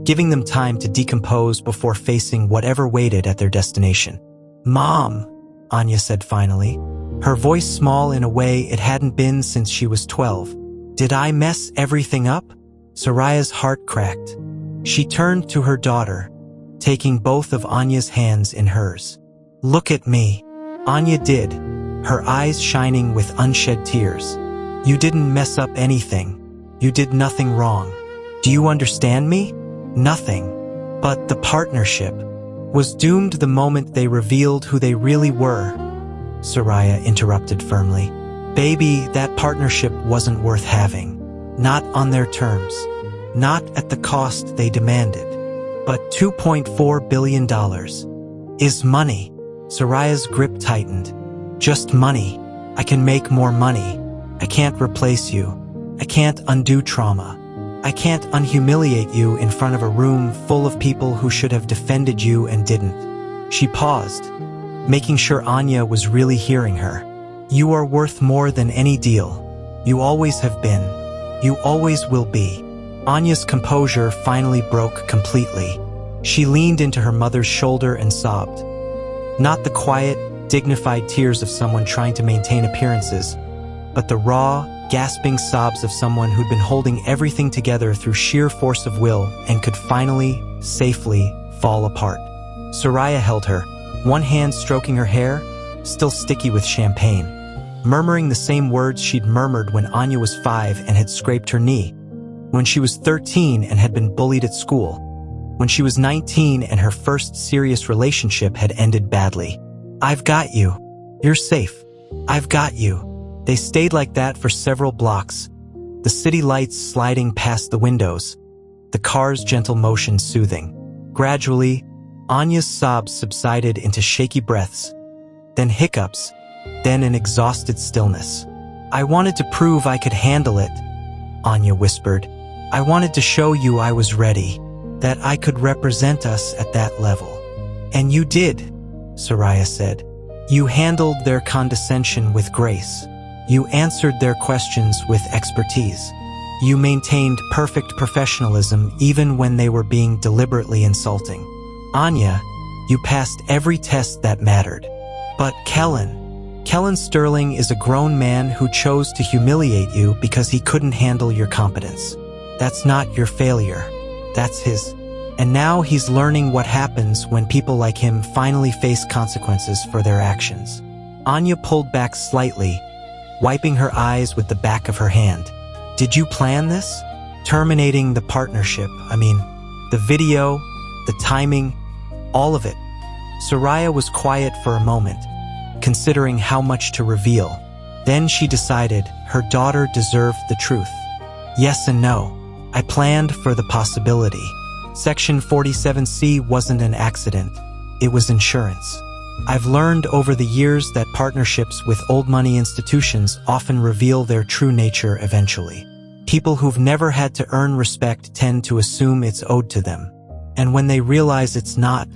giving them time to decompose before facing whatever waited at their destination. "Mom," Anya said finally, her voice small in a way it hadn't been since she was 12. "Did I mess everything up?" Soraya's heart cracked. She turned to her daughter, taking both of Anya's hands in hers. "Look at me." Anya did, her eyes shining with unshed tears. "You didn't mess up anything. You did nothing wrong. Do you understand me? Nothing. But the partnership was doomed the moment they revealed who they really were," Soraya interrupted firmly. "Baby, that partnership wasn't worth having. Not on their terms. Not at the cost they demanded. But $2.4 billion is money." Soraya's grip tightened. "Just money. I can make more money. I can't replace you. I can't undo trauma. I can't unhumiliate you in front of a room full of people who should have defended you and didn't." She paused, making sure Anya was really hearing her. "You are worth more than any deal. You always have been. You always will be." Anya's composure finally broke completely. She leaned into her mother's shoulder and sobbed. Not the quiet, dignified tears of someone trying to maintain appearances, but the raw, gasping sobs of someone who'd been holding everything together through sheer force of will and could finally, safely, fall apart. Soraya held her, one hand stroking her hair, still sticky with champagne, murmuring the same words she'd murmured when Anya was 5 and had scraped her knee, when she was 13 and had been bullied at school, when she was 19 and her first serious relationship had ended badly. "I've got you. You're safe. I've got you." They stayed like that for several blocks, the city lights sliding past the windows, the car's gentle motion soothing. Gradually, Anya's sobs subsided into shaky breaths, then hiccups, then an exhausted stillness. "I wanted to prove I could handle it," Anya whispered. "I wanted to show you I was ready, that I could represent us at that level." "And you did," Soraya said. "You handled their condescension with grace. You answered their questions with expertise. You maintained perfect professionalism even when they were being deliberately insulting. Anya, you passed every test that mattered. But Kellen Sterling is a grown man who chose to humiliate you because he couldn't handle your competence. That's not your failure. That's his. And now he's learning what happens when people like him finally face consequences for their actions." Anya pulled back slightly, wiping her eyes with the back of her hand. "Did you plan this? Terminating the partnership, the video, the timing, all of it." Soraya was quiet for a moment, considering how much to reveal. Then she decided her daughter deserved the truth. "Yes and no. I planned for the possibility. Section 47C wasn't an accident. It was insurance. I've learned over the years that partnerships with old money institutions often reveal their true nature eventually. People who've never had to earn respect tend to assume it's owed to them. And when they realize it's not,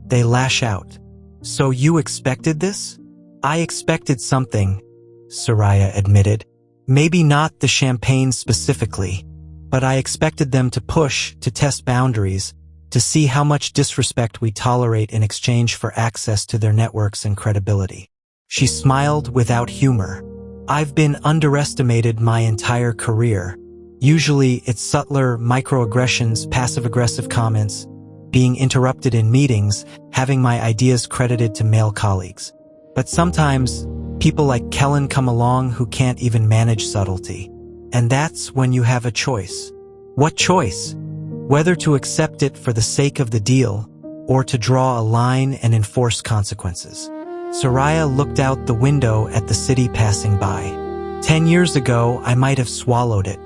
they lash out. So you expected this?" "I expected something," Soraya admitted. "Maybe not the champagne specifically, but I expected them to push, to test boundaries, to see how much disrespect we tolerate in exchange for access to their networks and credibility." She smiled without humor. "I've been underestimated my entire career. Usually it's subtler microaggressions, passive-aggressive comments, being interrupted in meetings, having my ideas credited to male colleagues. But sometimes, people like Kellen come along who can't even manage subtlety. And that's when you have a choice." "What choice?" "Whether to accept it for the sake of the deal, or to draw a line and enforce consequences." Soraya looked out the window at the city passing by. 10 years ago, I might have swallowed it,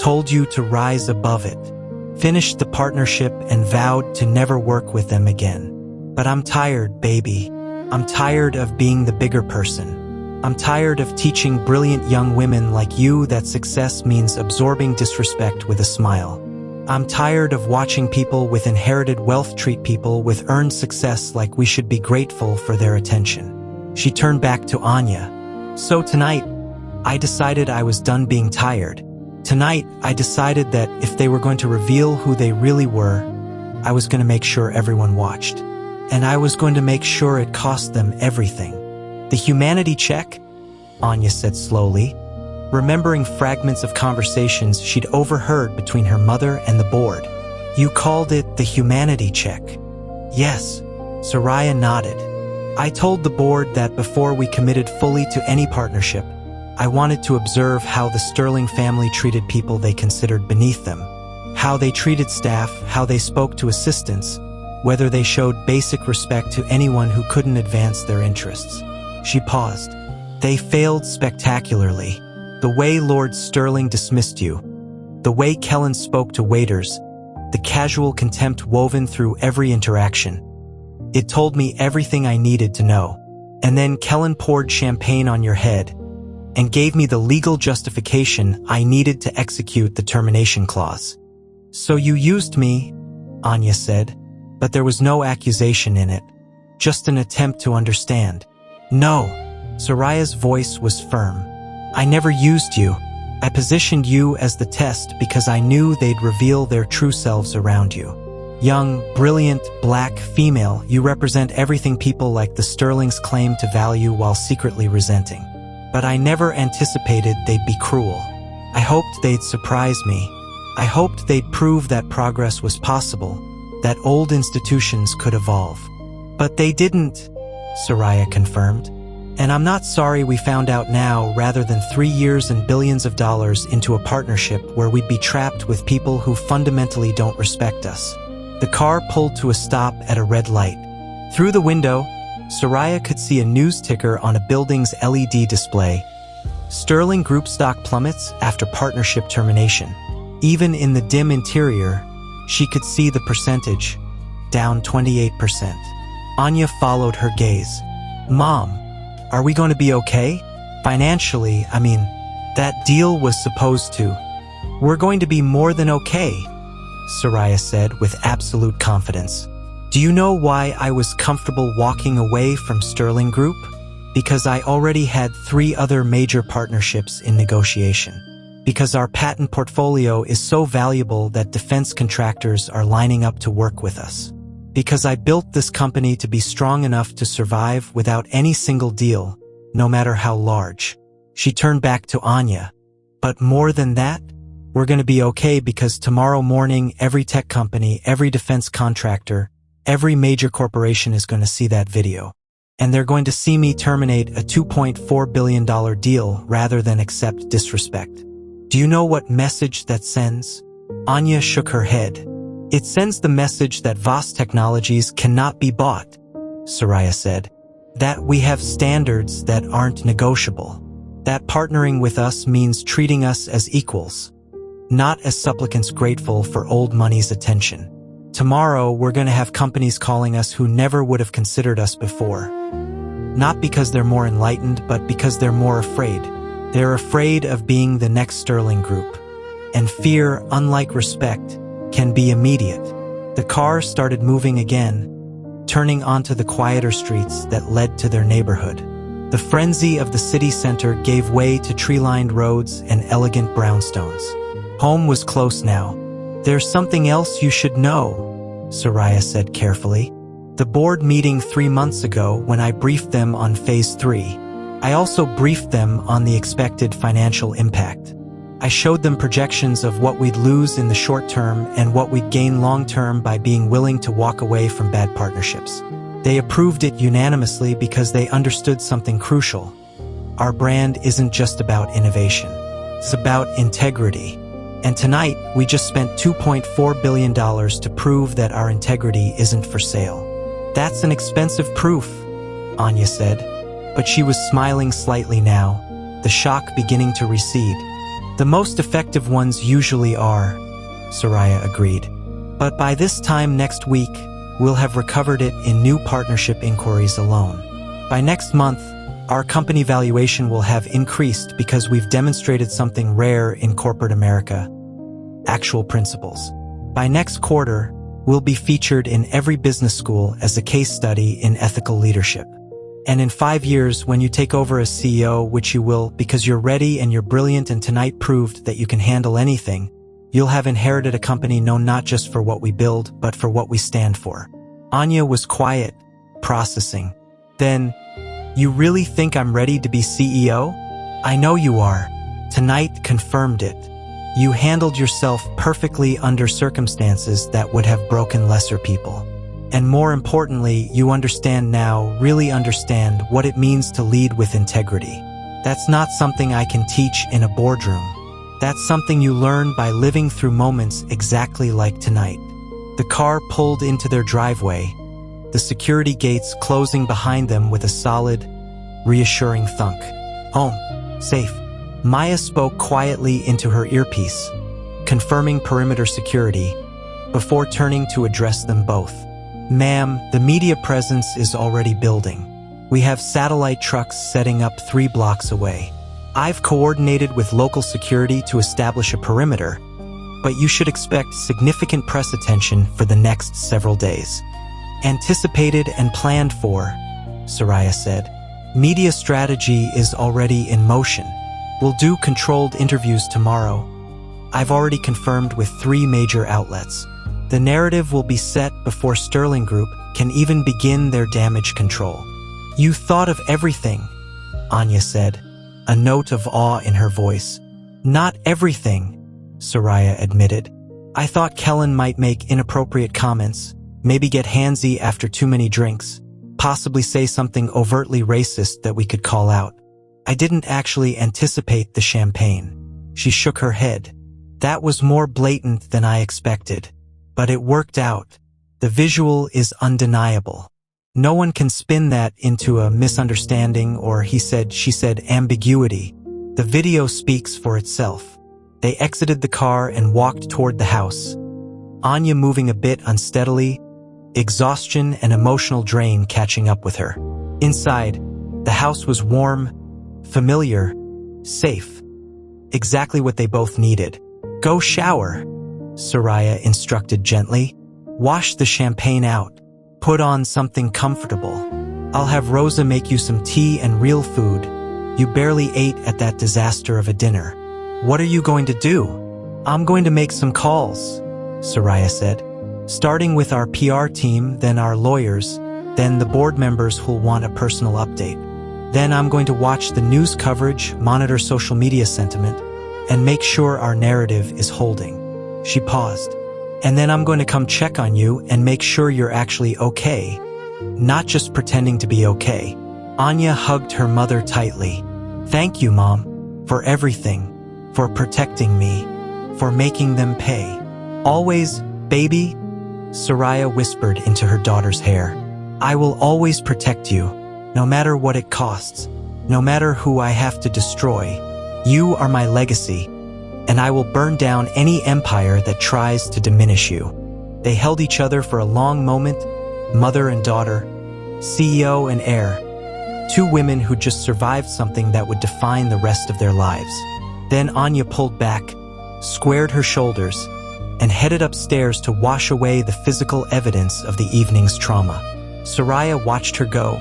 told you to rise above it, finished the partnership and vowed to never work with them again. But I'm tired, baby. I'm tired of being the bigger person. I'm tired of teaching brilliant young women like you that success means absorbing disrespect with a smile. I'm tired of watching people with inherited wealth treat people with earned success like we should be grateful for their attention." She turned back to Anya. "So tonight, I decided I was done being tired. Tonight, I decided that if they were going to reveal who they really were, I was going to make sure everyone watched. And I was going to make sure it cost them everything." "The humanity check?" Anya said slowly, remembering fragments of conversations she'd overheard between her mother and the board. "You called it the humanity check?" "Yes," Soraya nodded. "I told the board that before we committed fully to any partnership, I wanted to observe how the Sterling family treated people they considered beneath them, how they treated staff, how they spoke to assistants, whether they showed basic respect to anyone who couldn't advance their interests." She paused. "They failed spectacularly. The way Lord Sterling dismissed you, the way Kellen spoke to waiters, the casual contempt woven through every interaction. It told me everything I needed to know. And then Kellen poured champagne on your head and gave me the legal justification I needed to execute the termination clause. So you used me," Anya said, "but there was no accusation in it, just an attempt to understand." "No," Soraya's voice was firm. "I never used you. I positioned you as the test because I knew they'd reveal their true selves around you. Young, brilliant, black, female, you represent everything people like the Sterlings claim to value while secretly resenting. But I never anticipated they'd be cruel. I hoped they'd surprise me. I hoped they'd prove that progress was possible, that old institutions could evolve. But they didn't," Soraya confirmed. "And I'm not sorry we found out now rather than 3 years and billions of dollars into a partnership where we'd be trapped with people who fundamentally don't respect us. The car pulled to a stop at a red light. Through the window, Soraya could see a news ticker on a building's LED display. Sterling Group stock plummets after partnership termination. Even in the dim interior, she could see the percentage, down 28%. Anya followed her gaze. Mom, are we going to be okay? Financially, that deal was supposed to. We're going to be more than okay, Soraya said with absolute confidence. Do you know why I was comfortable walking away from Sterling Group? Because I already had 3 other major partnerships in negotiation. Because our patent portfolio is so valuable that defense contractors are lining up to work with us. Because I built this company to be strong enough to survive without any single deal, no matter how large. She turned back to Anya. But more than that, we're going to be okay because tomorrow morning every tech company, every defense contractor, every major corporation is going to see that video. And they're going to see me terminate a $2.4 billion deal rather than accept disrespect. Do you know what message that sends? Anya shook her head. It sends the message that VOS technologies cannot be bought, Soraya said. That we have standards that aren't negotiable. That partnering with us means treating us as equals, not as supplicants grateful for old money's attention. Tomorrow, we're going to have companies calling us who never would have considered us before. Not because they're more enlightened, but because they're more afraid. They're afraid of being the next Sterling Group. And fear, unlike respect, can be immediate. The car started moving again, turning onto the quieter streets that led to their neighborhood. The frenzy of the city center gave way to tree-lined roads and elegant brownstones. Home was close now. There's something else you should know, Soraya said carefully. The board meeting 3 months ago when I briefed them on Phase 3. I also briefed them on the expected financial impact. I showed them projections of what we'd lose in the short term and what we'd gain long term by being willing to walk away from bad partnerships. They approved it unanimously because they understood something crucial. Our brand isn't just about innovation. It's about integrity. And tonight, we just spent $2.4 billion to prove that our integrity isn't for sale. That's an expensive proof, Anya said, but she was smiling slightly now, the shock beginning to recede. The most effective ones usually are, Soraya agreed. But by this time next week, we'll have recovered it in new partnership inquiries alone. By next month, our company valuation will have increased because we've demonstrated something rare in corporate America: actual principles. By next quarter, we'll be featured in every business school as a case study in ethical leadership. And in 5 years, when you take over as CEO, which you will because you're ready and you're brilliant and tonight proved that you can handle anything, you'll have inherited a company known not just for what we build, but for what we stand for. Anya was quiet, processing. Then, you really think I'm ready to be CEO? I know you are. Tonight confirmed it. You handled yourself perfectly under circumstances that would have broken lesser people. And more importantly, you understand now, really understand what it means to lead with integrity. That's not something I can teach in a boardroom. That's something you learn by living through moments exactly like tonight. The car pulled into their driveway, the security gates closing behind them with a solid, reassuring thunk. Home. Safe. Maya spoke quietly into her earpiece, confirming perimeter security, before turning to address them both. Ma'am, the media presence is already building. We have satellite trucks setting up 3 blocks away. I've coordinated with local security to establish a perimeter, but you should expect significant press attention for the next several days. Anticipated and planned for, Soraya said. Media strategy is already in motion. We'll do controlled interviews tomorrow. I've already confirmed with 3 major outlets. The narrative will be set before Sterling Group can even begin their damage control. You thought of everything, Anya said, a note of awe in her voice. Not everything, Soraya admitted. I thought Kellen might make inappropriate comments, maybe get handsy after too many drinks, possibly say something overtly racist that we could call out. I didn't actually anticipate the champagne. She shook her head. That was more blatant than I expected. But it worked out. The visual is undeniable. No one can spin that into a misunderstanding or he said, she said ambiguity. The video speaks for itself. They exited the car and walked toward the house. Anya moving a bit unsteadily, exhaustion and emotional drain catching up with her. Inside, the house was warm, familiar, safe. Exactly what they both needed. Go shower, Soraya instructed gently. Wash the champagne out. Put on something comfortable. I'll have Rosa make you some tea and real food. You barely ate at that disaster of a dinner. What are you going to do? I'm going to make some calls, Soraya said. Starting with our PR team, then our lawyers, then the board members who'll want a personal update. Then I'm going to watch the news coverage, monitor social media sentiment, and make sure our narrative is holding. She paused. And then I'm going to come check on you and make sure you're actually okay, not just pretending to be okay. Anya hugged her mother tightly. Thank you, Mom, for everything, for protecting me, for making them pay. Always, baby, Soraya whispered into her daughter's hair. I will always protect you, no matter what it costs, no matter who I have to destroy. You are my legacy, and I will burn down any empire that tries to diminish you. They held each other for a long moment, mother and daughter, CEO and heir, two women who just survived something that would define the rest of their lives. Then Anya pulled back, squared her shoulders, and headed upstairs to wash away the physical evidence of the evening's trauma. Soraya watched her go,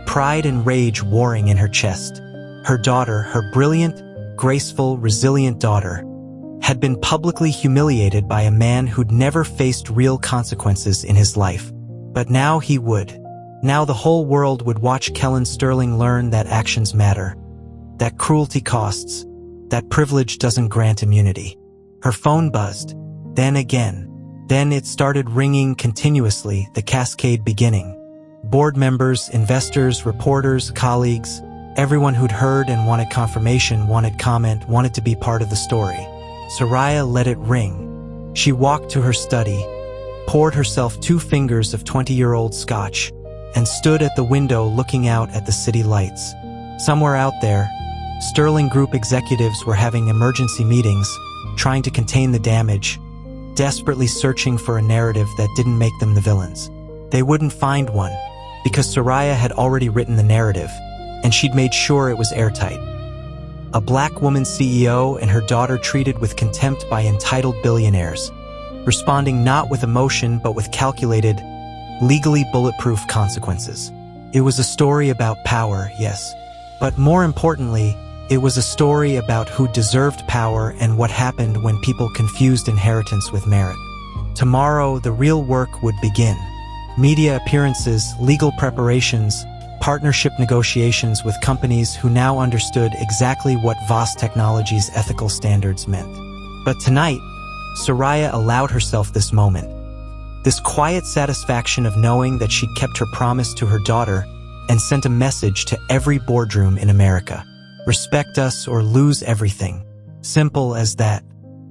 pride and rage warring in her chest. Her daughter, her brilliant, graceful, resilient daughter, had been publicly humiliated by a man who'd never faced real consequences in his life. But now he would. Now the whole world would watch Kellen Sterling learn that actions matter, that cruelty costs, that privilege doesn't grant immunity. Her phone buzzed, then again. Then it started ringing continuously, the cascade beginning. Board members, investors, reporters, colleagues, everyone who'd heard and wanted confirmation, wanted comment, wanted to be part of the story. Soraya let it ring. She walked to her study, poured herself 2 fingers of 20-year-old scotch, and stood at the window looking out at the city lights. Somewhere out there, Sterling Group executives were having emergency meetings, trying to contain the damage, desperately searching for a narrative that didn't make them the villains. They wouldn't find one, because Soraya had already written the narrative, and she'd made sure it was airtight. A black woman CEO and her daughter treated with contempt by entitled billionaires, responding not with emotion but with calculated, legally bulletproof consequences. It was a story about power, yes, but more importantly, it was a story about who deserved power and what happened when people confused inheritance with merit. Tomorrow, the real work would begin. Media appearances, legal preparations, partnership negotiations with companies who now understood exactly what Voss Technologies' ethical standards meant. But tonight, Soraya allowed herself this moment. This quiet satisfaction of knowing that she'd kept her promise to her daughter and sent a message to every boardroom in America. Respect us or lose everything. Simple as that.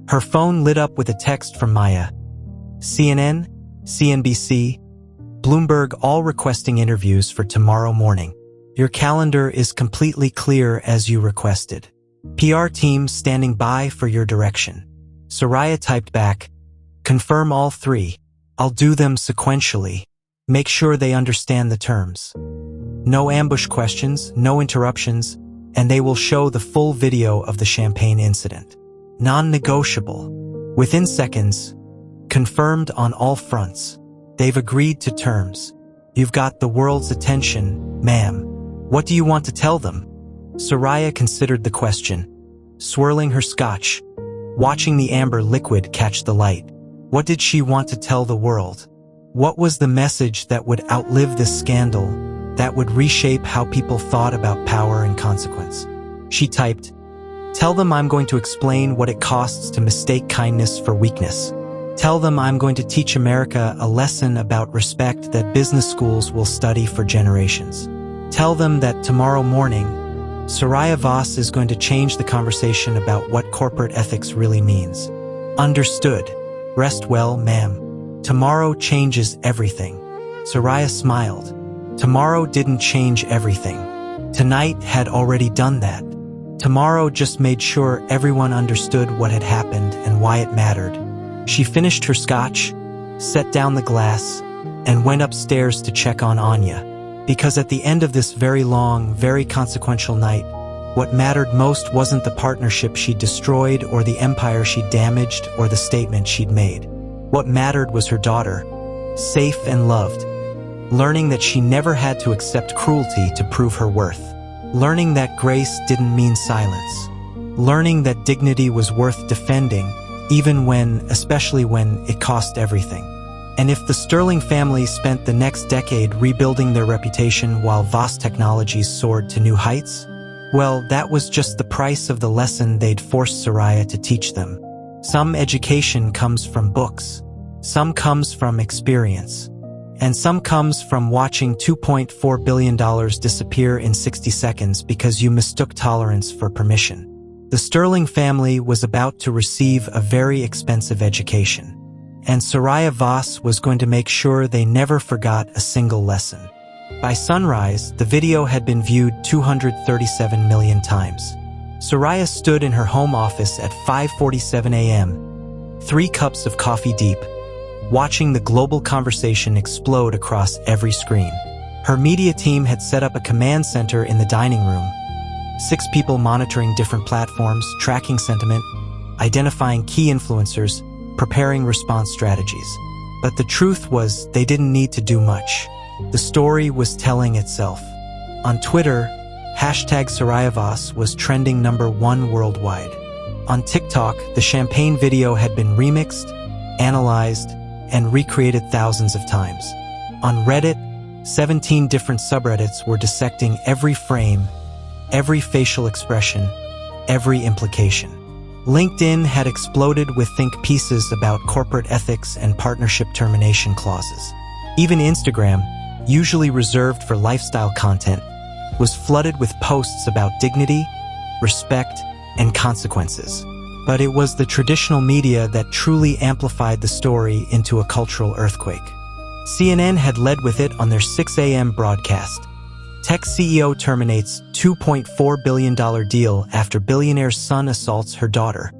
Her phone lit up with a text from Maya. CNN, CNBC, Bloomberg all requesting interviews for tomorrow morning. Your calendar is completely clear as you requested. PR team standing by for your direction. Soraya typed back, confirm all 3. I'll do them sequentially. Make sure they understand the terms. No ambush questions, no interruptions, and they will show the full video of the champagne incident. Non-negotiable. Within seconds, confirmed on all fronts. They've agreed to terms. You've got the world's attention, ma'am. What do you want to tell them? Soraya considered the question, swirling her scotch, watching the amber liquid catch the light. What did she want to tell the world? What was the message that would outlive this scandal, that would reshape how people thought about power and consequence? She typed, tell them I'm going to explain what it costs to mistake kindness for weakness. Tell them I'm going to teach America a lesson about respect that business schools will study for generations. Tell them that tomorrow morning, Soraya Voss is going to change the conversation about what corporate ethics really means. Understood. Rest well, ma'am. Tomorrow changes everything. Soraya smiled. Tomorrow didn't change everything. Tonight had already done that. Tomorrow just made sure everyone understood what had happened and why it mattered. She finished her scotch, set down the glass, and went upstairs to check on Anya. Because at the end of this very long, very consequential night, what mattered most wasn't the partnership she'd destroyed or the empire she'd damaged or the statement she'd made. What mattered was her daughter, safe and loved, learning that she never had to accept cruelty to prove her worth, learning that grace didn't mean silence, learning that dignity was worth defending, even when, especially when, it cost everything. And if the Sterling family spent the next decade rebuilding their reputation while Voss Technologies soared to new heights, well, that was just the price of the lesson they'd forced Soraya to teach them. Some education comes from books, some comes from experience, and some comes from watching $2.4 billion disappear in 60 seconds because you mistook tolerance for permission. The Sterling family was about to receive a very expensive education, and Soraya Voss was going to make sure they never forgot a single lesson. By sunrise, the video had been viewed 237 million times. Soraya stood in her home office at 5:47 a.m., 3 cups of coffee deep, watching the global conversation explode across every screen. Her media team had set up a command center in the dining room, 6 people monitoring different platforms, tracking sentiment, identifying key influencers, preparing response strategies. But the truth was, they didn't need to do much. The story was telling itself. On Twitter, #SorayaVoss was trending #1 worldwide. On TikTok, the champagne video had been remixed, analyzed, and recreated thousands of times. On Reddit, 17 different subreddits were dissecting every frame, every facial expression, every implication. LinkedIn had exploded with think pieces about corporate ethics and partnership termination clauses. Even Instagram, usually reserved for lifestyle content, was flooded with posts about dignity, respect, and consequences. But it was the traditional media that truly amplified the story into a cultural earthquake. CNN had led with it on their 6 a.m. broadcast. Tech CEO terminates $2.4 billion deal after billionaire's son assaults her daughter.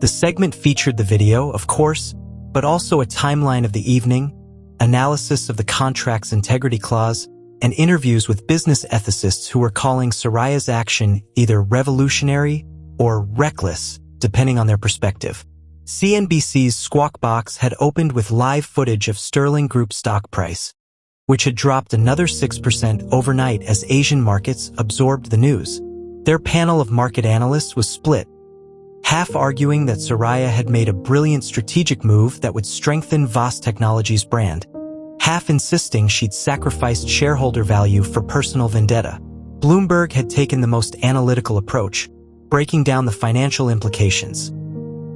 The segment featured the video, of course, but also a timeline of the evening, analysis of the contract's integrity clause, and interviews with business ethicists who were calling Soraya's action either revolutionary or reckless, depending on their perspective. CNBC's Squawk Box had opened with live footage of Sterling Group stock price, which had dropped another 6% overnight as Asian markets absorbed the news. Their panel of market analysts was split, half arguing that Soraya had made a brilliant strategic move that would strengthen Voss Technologies' brand, half insisting she'd sacrificed shareholder value for personal vendetta. Bloomberg had taken the most analytical approach, breaking down the financial implications.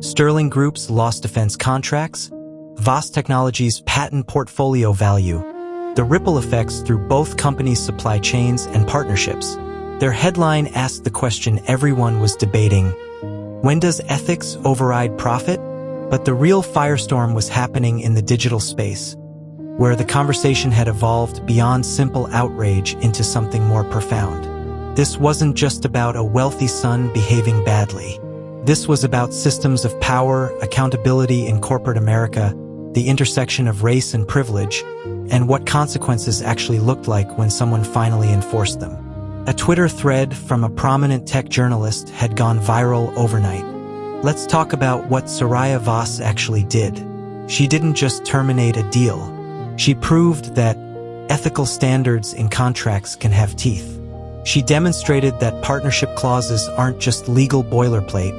Sterling Group's lost defense contracts, Voss Technologies' patent portfolio value, the ripple effects through both companies' supply chains and partnerships. Their headline asked the question everyone was debating: when does ethics override profit? But the real firestorm was happening in the digital space, where the conversation had evolved beyond simple outrage into something more profound. This wasn't just about a wealthy son behaving badly. This was about systems of power, accountability in corporate America, the intersection of race and privilege, and what consequences actually looked like when someone finally enforced them. A Twitter thread from a prominent tech journalist had gone viral overnight. Let's talk about what Soraya Voss actually did. She didn't just terminate a deal. She proved that ethical standards in contracts can have teeth. She demonstrated that partnership clauses aren't just legal boilerplate,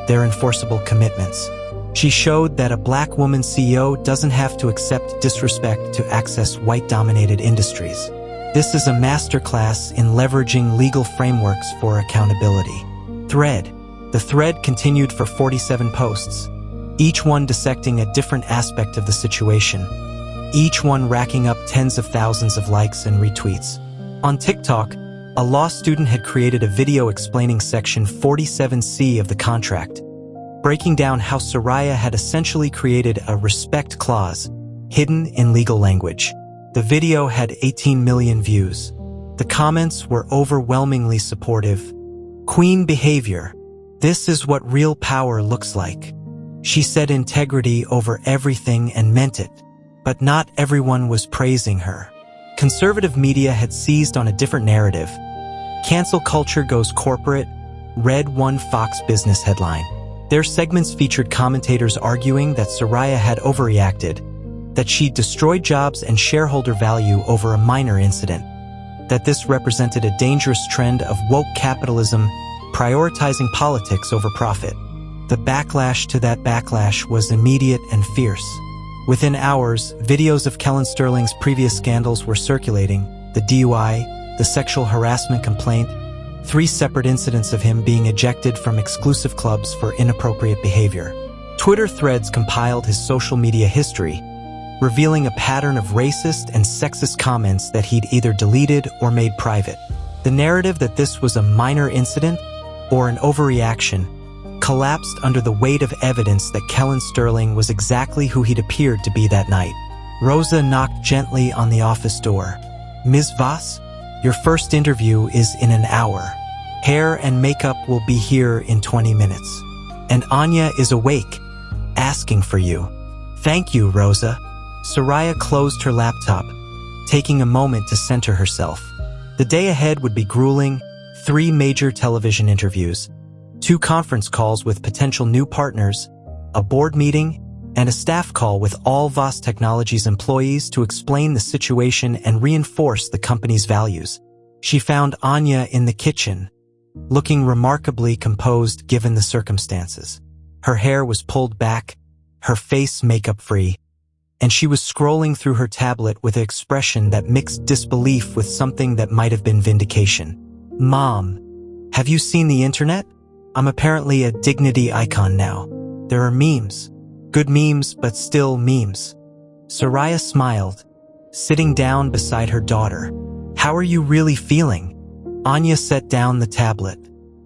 they're enforceable commitments. She showed that a black woman CEO doesn't have to accept disrespect to access white-dominated industries. This is a masterclass in leveraging legal frameworks for accountability. The thread continued for 47 posts, each one dissecting a different aspect of the situation, each one racking up tens of thousands of likes and retweets. On TikTok, a law student had created a video explaining Section 47C of the contract, breaking down how Soraya had essentially created a respect clause hidden in legal language. The video had 18 million views. The comments were overwhelmingly supportive. Queen behavior. This is what real power looks like. She said integrity over everything and meant it. But not everyone was praising her. Conservative media had seized on a different narrative. Cancel culture goes corporate, read one Fox Business headline. Their segments featured commentators arguing that Soraya had overreacted, that she destroyed jobs and shareholder value over a minor incident, that this represented a dangerous trend of woke capitalism prioritizing politics over profit. The backlash to that backlash was immediate and fierce. Within hours, videos of Kellen Sterling's previous scandals were circulating: the DUI, the sexual harassment complaint, 3 separate incidents of him being ejected from exclusive clubs for inappropriate behavior. Twitter threads compiled his social media history, revealing a pattern of racist and sexist comments that he'd either deleted or made private. The narrative that this was a minor incident or an overreaction collapsed under the weight of evidence that Kellen Sterling was exactly who he'd appeared to be that night. Rosa knocked gently on the office door. "Ms. Voss, your first interview is in an hour. Hair and makeup will be here in 20 minutes. And Anya is awake, asking for you." "Thank you, Rosa." Soraya closed her laptop, taking a moment to center herself. The day ahead would be grueling: 3 major television interviews, 2 conference calls with potential new partners, a board meeting, and a staff call with all Voss Technologies employees to explain the situation and reinforce the company's values. She found Anya in the kitchen, looking remarkably composed given the circumstances. Her hair was pulled back, her face makeup-free, and she was scrolling through her tablet with an expression that mixed disbelief with something that might have been vindication. "Mom, have you seen the internet? I'm apparently a dignity icon now. There are memes. Good memes, but still memes." Soraya smiled, sitting down beside her daughter. "How are you really feeling?" Anya set down the tablet.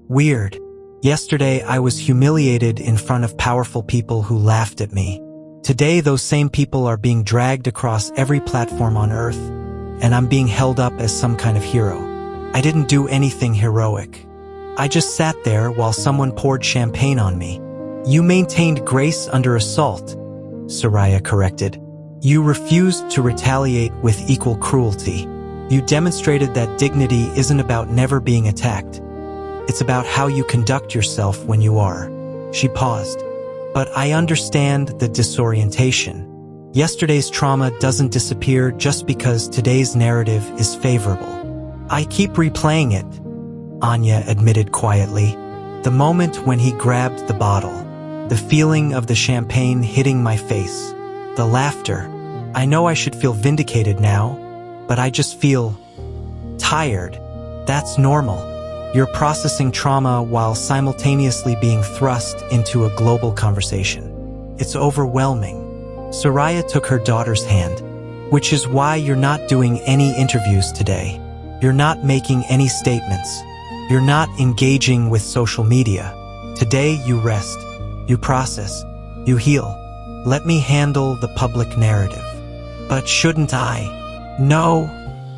"Weird. Yesterday I was humiliated in front of powerful people who laughed at me. Today those same people are being dragged across every platform on earth, and I'm being held up as some kind of hero. I didn't do anything heroic. I just sat there while someone poured champagne on me." "You maintained grace under assault," Soraya corrected. "You refused to retaliate with equal cruelty. You demonstrated that dignity isn't about never being attacked. It's about how you conduct yourself when you are." She paused. "But I understand the disorientation. Yesterday's trauma doesn't disappear just because today's narrative is favorable. I keep replaying it," Anya admitted quietly. "The moment when he grabbed the bottle, the feeling of the champagne hitting my face, the laughter. I know I should feel vindicated now, but I just feel tired. That's normal. You're processing trauma while simultaneously being thrust into a global conversation. It's overwhelming." Soraya took her daughter's hand. "Which is why you're not doing any interviews today. You're not making any statements. You're not engaging with social media. Today you rest. You process. You heal. Let me handle the public narrative." "But shouldn't I?" "No,"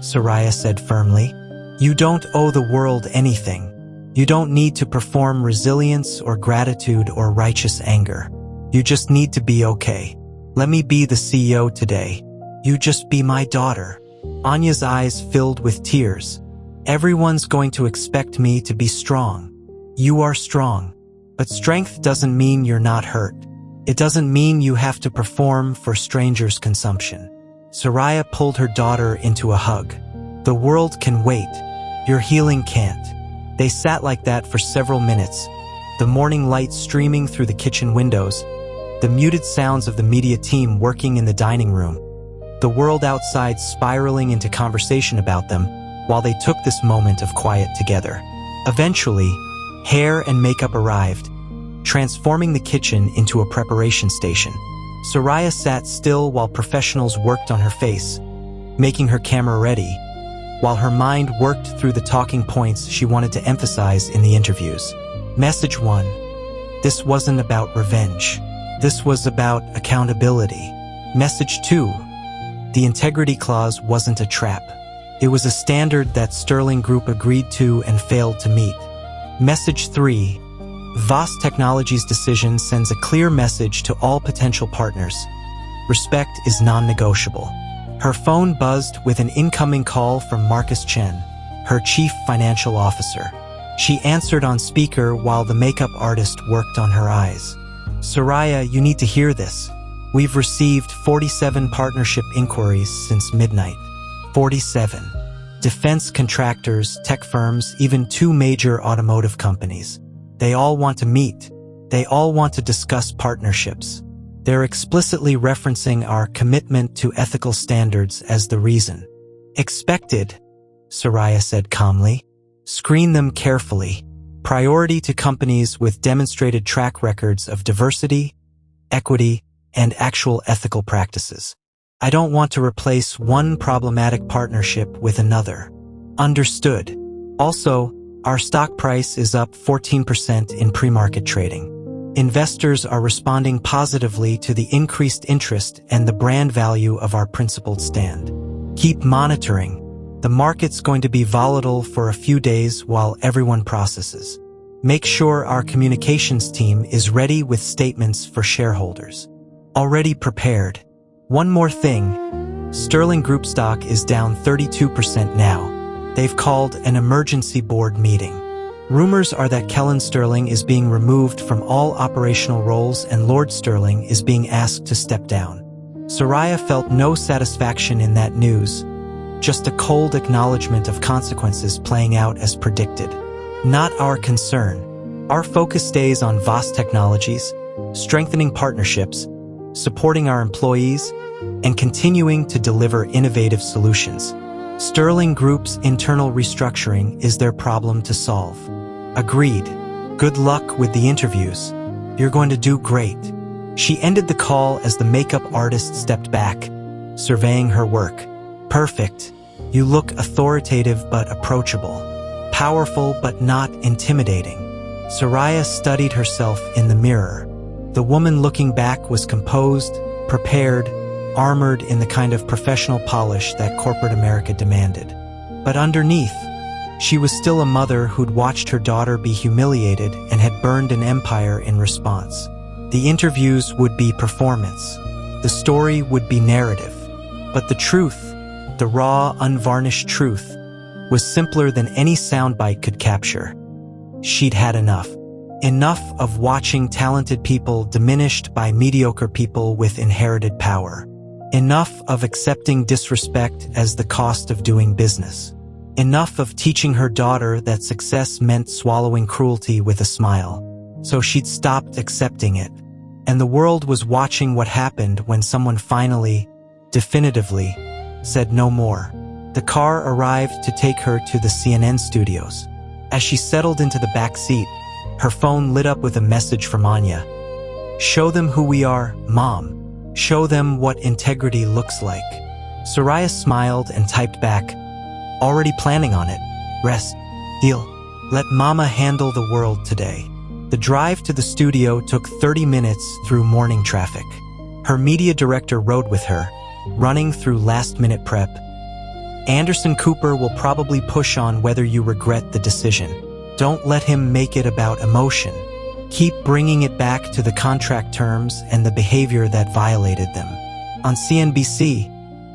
Soraya said firmly. "You don't owe the world anything. You don't need to perform resilience or gratitude or righteous anger. You just need to be okay. Let me be the CEO today. You just be my daughter." Anya's eyes filled with tears. "Everyone's going to expect me to be strong. You are strong. But strength doesn't mean you're not hurt. It doesn't mean you have to perform for strangers' consumption." Soraya pulled her daughter into a hug. "The world can wait. Your healing can't." They sat like that for several minutes, the morning light streaming through the kitchen windows, the muted sounds of the media team working in the dining room, the world outside spiraling into conversation about them while they took this moment of quiet together. Eventually, hair and makeup arrived, transforming the kitchen into a preparation station. Soraya sat still while professionals worked on her face, making her camera ready, while her mind worked through the talking points she wanted to emphasize in the interviews. Message 1. This wasn't about revenge. This was about accountability. Message 2. The integrity clause wasn't a trap. It was a standard that Sterling Group agreed to and failed to meet. Message 3. Voss Technologies' decision sends a clear message to all potential partners. Respect is non-negotiable. Her phone buzzed with an incoming call from Marcus Chen, her chief financial officer. She answered on speaker while the makeup artist worked on her eyes. "Soraya, you need to hear this. We've received 47 partnership inquiries since midnight. 47. Defense contractors, tech firms, even 2 major automotive companies. They all want to meet. They all want to discuss partnerships. They're explicitly referencing our commitment to ethical standards as the reason." "Expected," Soraya said calmly. "Screen them carefully. Priority to companies with demonstrated track records of diversity, equity, and actual ethical practices. I don't want to replace one problematic partnership with another." "Understood. Also, our stock price is up 14% in pre-market trading. Investors are responding positively to the increased interest and the brand value of our principled stand. Keep monitoring. The market's going to be volatile for a few days while everyone processes. Make sure our communications team is ready with statements for shareholders." "Already prepared. One more thing. Sterling Group stock is down 32% now. They've called an emergency board meeting. Rumors are that Kellen Sterling is being removed from all operational roles and Lord Sterling is being asked to step down." Soraya felt no satisfaction in that news, just a cold acknowledgement of consequences playing out as predicted. "Not our concern. Our focus stays on Voss Technologies, strengthening partnerships, supporting our employees, and continuing to deliver innovative solutions. Sterling Group's internal restructuring is their problem to solve." "Agreed. Good luck with the interviews. You're going to do great." She ended the call as the makeup artist stepped back, surveying her work. "Perfect. You look authoritative but approachable. Powerful but not intimidating." Soraya studied herself in the mirror. The woman looking back was composed, prepared, armored in the kind of professional polish that corporate America demanded. But underneath, she was still a mother who'd watched her daughter be humiliated and had burned an empire in response. The interviews would be performance. The story would be narrative. But the truth, the raw, unvarnished truth, was simpler than any soundbite could capture. She'd had enough. Enough of watching talented people diminished by mediocre people with inherited power. Enough of accepting disrespect as the cost of doing business. Enough of teaching her daughter that success meant swallowing cruelty with a smile. So she'd stopped accepting it. And the world was watching what happened when someone finally, definitively, said no more. The car arrived to take her to the CNN studios. As she settled into the back seat, her phone lit up with a message from Anya. "Show them who we are, Mom. Show them what integrity looks like." Soraya smiled and typed back, "Already planning on it. Rest. Deal. Let Mama handle the world today." The drive to the studio took 30 minutes through morning traffic. Her media director rode with her, running through last-minute prep. "Anderson Cooper will probably push on whether you regret the decision. Don't let him make it about emotion. Keep bringing it back to the contract terms and the behavior that violated them." On CNBC,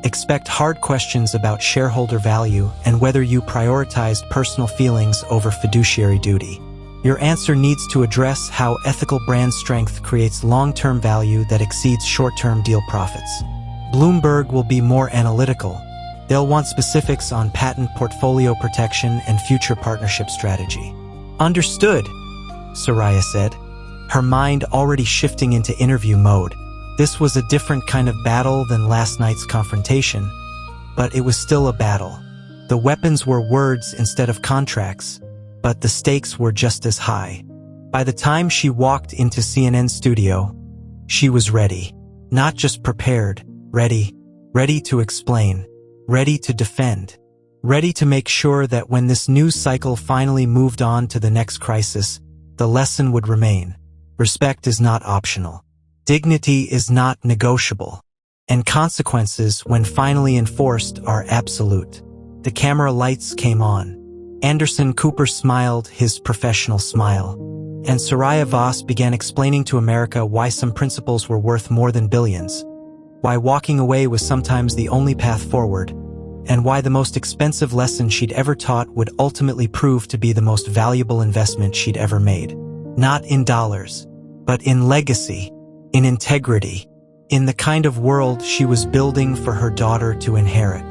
expect hard questions about shareholder value and whether you prioritized personal feelings over fiduciary duty. Your answer needs to address how ethical brand strength creates long-term value that exceeds short-term deal profits. Bloomberg will be more analytical. They'll want specifics on patent portfolio protection and future partnership strategy. "Understood," Soraya said, her mind already shifting into interview mode. This was a different kind of battle than last night's confrontation, but it was still a battle. The weapons were words instead of contracts, but the stakes were just as high. By the time she walked into CNN studio, she was ready. Not just prepared, ready. Ready to explain. Ready to defend. Ready to make sure that when this news cycle finally moved on to the next crisis, the lesson would remain. Respect is not optional. Dignity is not negotiable. and consequences, when finally enforced, are absolute. The camera lights came on. Anderson Cooper smiled his professional smile, and Soraya Voss began explaining to America why some principles were worth more than billions, why walking away was sometimes the only path forward, and why the most expensive lesson she'd ever taught would ultimately prove to be the most valuable investment she'd ever made. Not in dollars, but in legacy, in integrity, in the kind of world she was building for her daughter to inherit.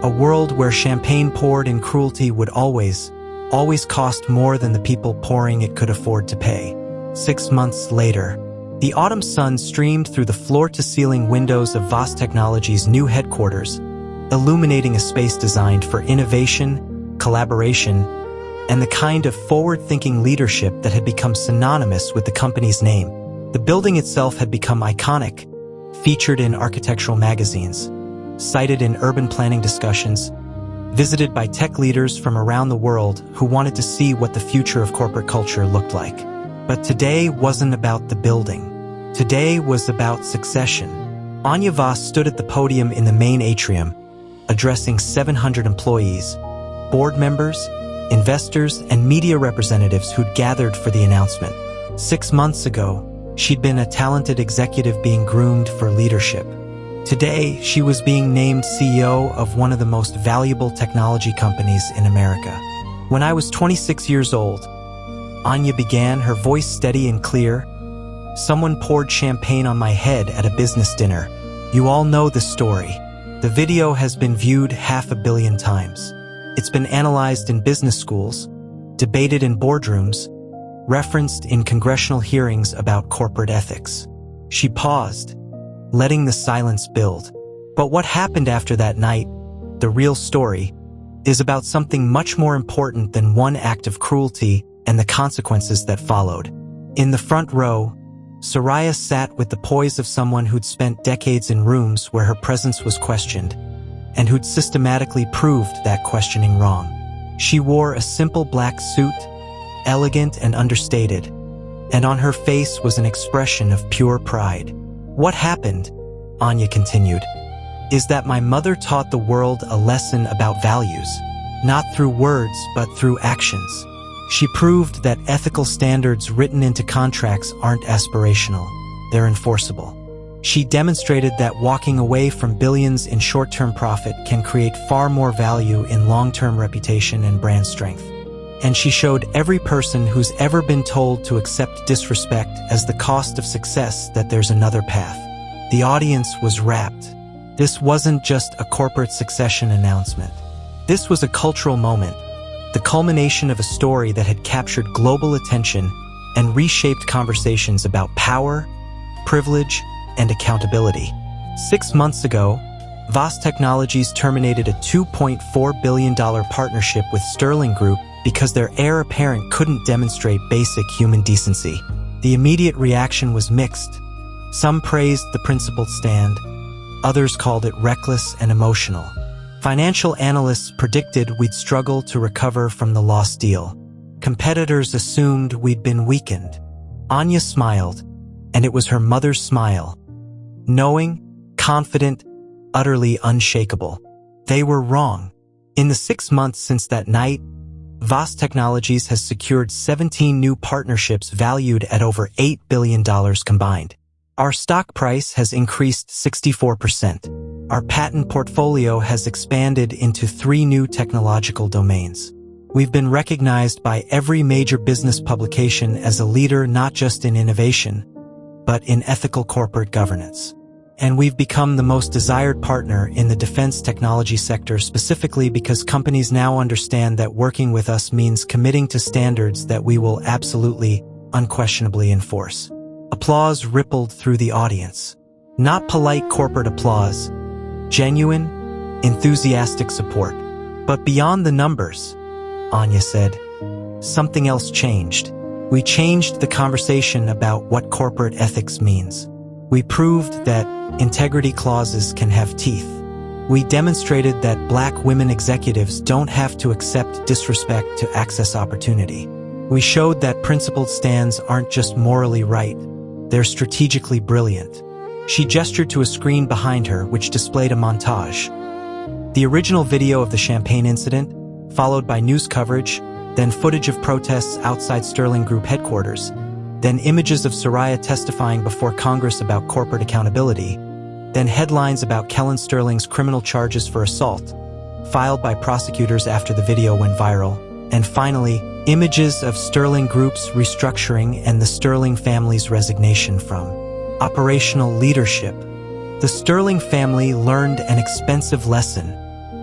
A world where champagne poured in cruelty would always cost more than the people pouring it could afford to pay. 6 months later, the autumn sun streamed through the floor-to-ceiling windows of Voss Technologies' new headquarters, illuminating a space designed for innovation, collaboration, and the kind of forward-thinking leadership that had become synonymous with the company's name. The building itself had become iconic, featured in architectural magazines, cited in urban planning discussions, visited by tech leaders from around the world who wanted to see what the future of corporate culture looked like. But today wasn't about the building. Today was about succession. Anya Voss stood at the podium in the main atrium, addressing 700 employees, board members, investors, and media representatives who'd gathered for the announcement. 6 months ago, she'd been a talented executive being groomed for leadership. Today, she was being named CEO of one of the most valuable technology companies in America. When I was 26 years old, Anya began, her voice steady and clear. Someone poured champagne on my head at a business dinner. You all know the story. The video has been viewed 500 million times. It's been analyzed in business schools, debated in boardrooms, referenced in congressional hearings about corporate ethics. She paused, letting the silence build. But what happened after that night, the real story, is about something much more important than one act of cruelty and the consequences that followed. In the front row, Soraya sat with the poise of someone who'd spent decades in rooms where her presence was questioned, and who'd systematically proved that questioning wrong. She wore a simple black suit, elegant and understated, and on her face was an expression of pure pride. What happened, Anya continued, is that my mother taught the world a lesson about values, not through words but through actions. She proved that ethical standards written into contracts aren't aspirational, they're enforceable. She demonstrated that walking away from billions in short-term profit can create far more value in long-term reputation and brand strength. And she showed every person who's ever been told to accept disrespect as the cost of success that there's another path. The audience was rapt. This wasn't just a corporate succession announcement. This was a cultural moment, the culmination of a story that had captured global attention and reshaped conversations about power, privilege, and accountability. 6 months ago, Voss Technologies terminated a $2.4 billion partnership with Sterling Group because their heir apparent couldn't demonstrate basic human decency. The immediate reaction was mixed. Some praised the principled stand, others called it reckless and emotional. Financial analysts predicted we'd struggle to recover from the lost deal. Competitors assumed we'd been weakened. Anya smiled, and it was her mother's smile. Knowing, confident, utterly unshakable. They were wrong. In the 6 months since that night, Voss Technologies has secured 17 new partnerships valued at over $8 billion combined. Our stock price has increased 64%. Our patent portfolio has expanded into 3 new technological domains. We've been recognized by every major business publication as a leader not just in innovation, but in ethical corporate governance. And we've become the most desired partner in the defense technology sector, specifically because companies now understand that working with us means committing to standards that we will absolutely, unquestionably enforce. Applause rippled through the audience. Not polite corporate applause, genuine, enthusiastic support. But beyond the numbers, Anya said, something else changed. We changed the conversation about what corporate ethics means. We proved that integrity clauses can have teeth. We demonstrated that Black women executives don't have to accept disrespect to access opportunity. We showed that principled stands aren't just morally right, they're strategically brilliant. She gestured to a screen behind her, which displayed a montage. The original video of the champagne incident, followed by news coverage, then footage of protests outside Sterling Group headquarters, then images of Soraya testifying before Congress about corporate accountability, then headlines about Kellen Sterling's criminal charges for assault, filed by prosecutors after the video went viral, and finally, images of Sterling Group's restructuring and the Sterling family's resignation from operational leadership. The Sterling family learned an expensive lesson,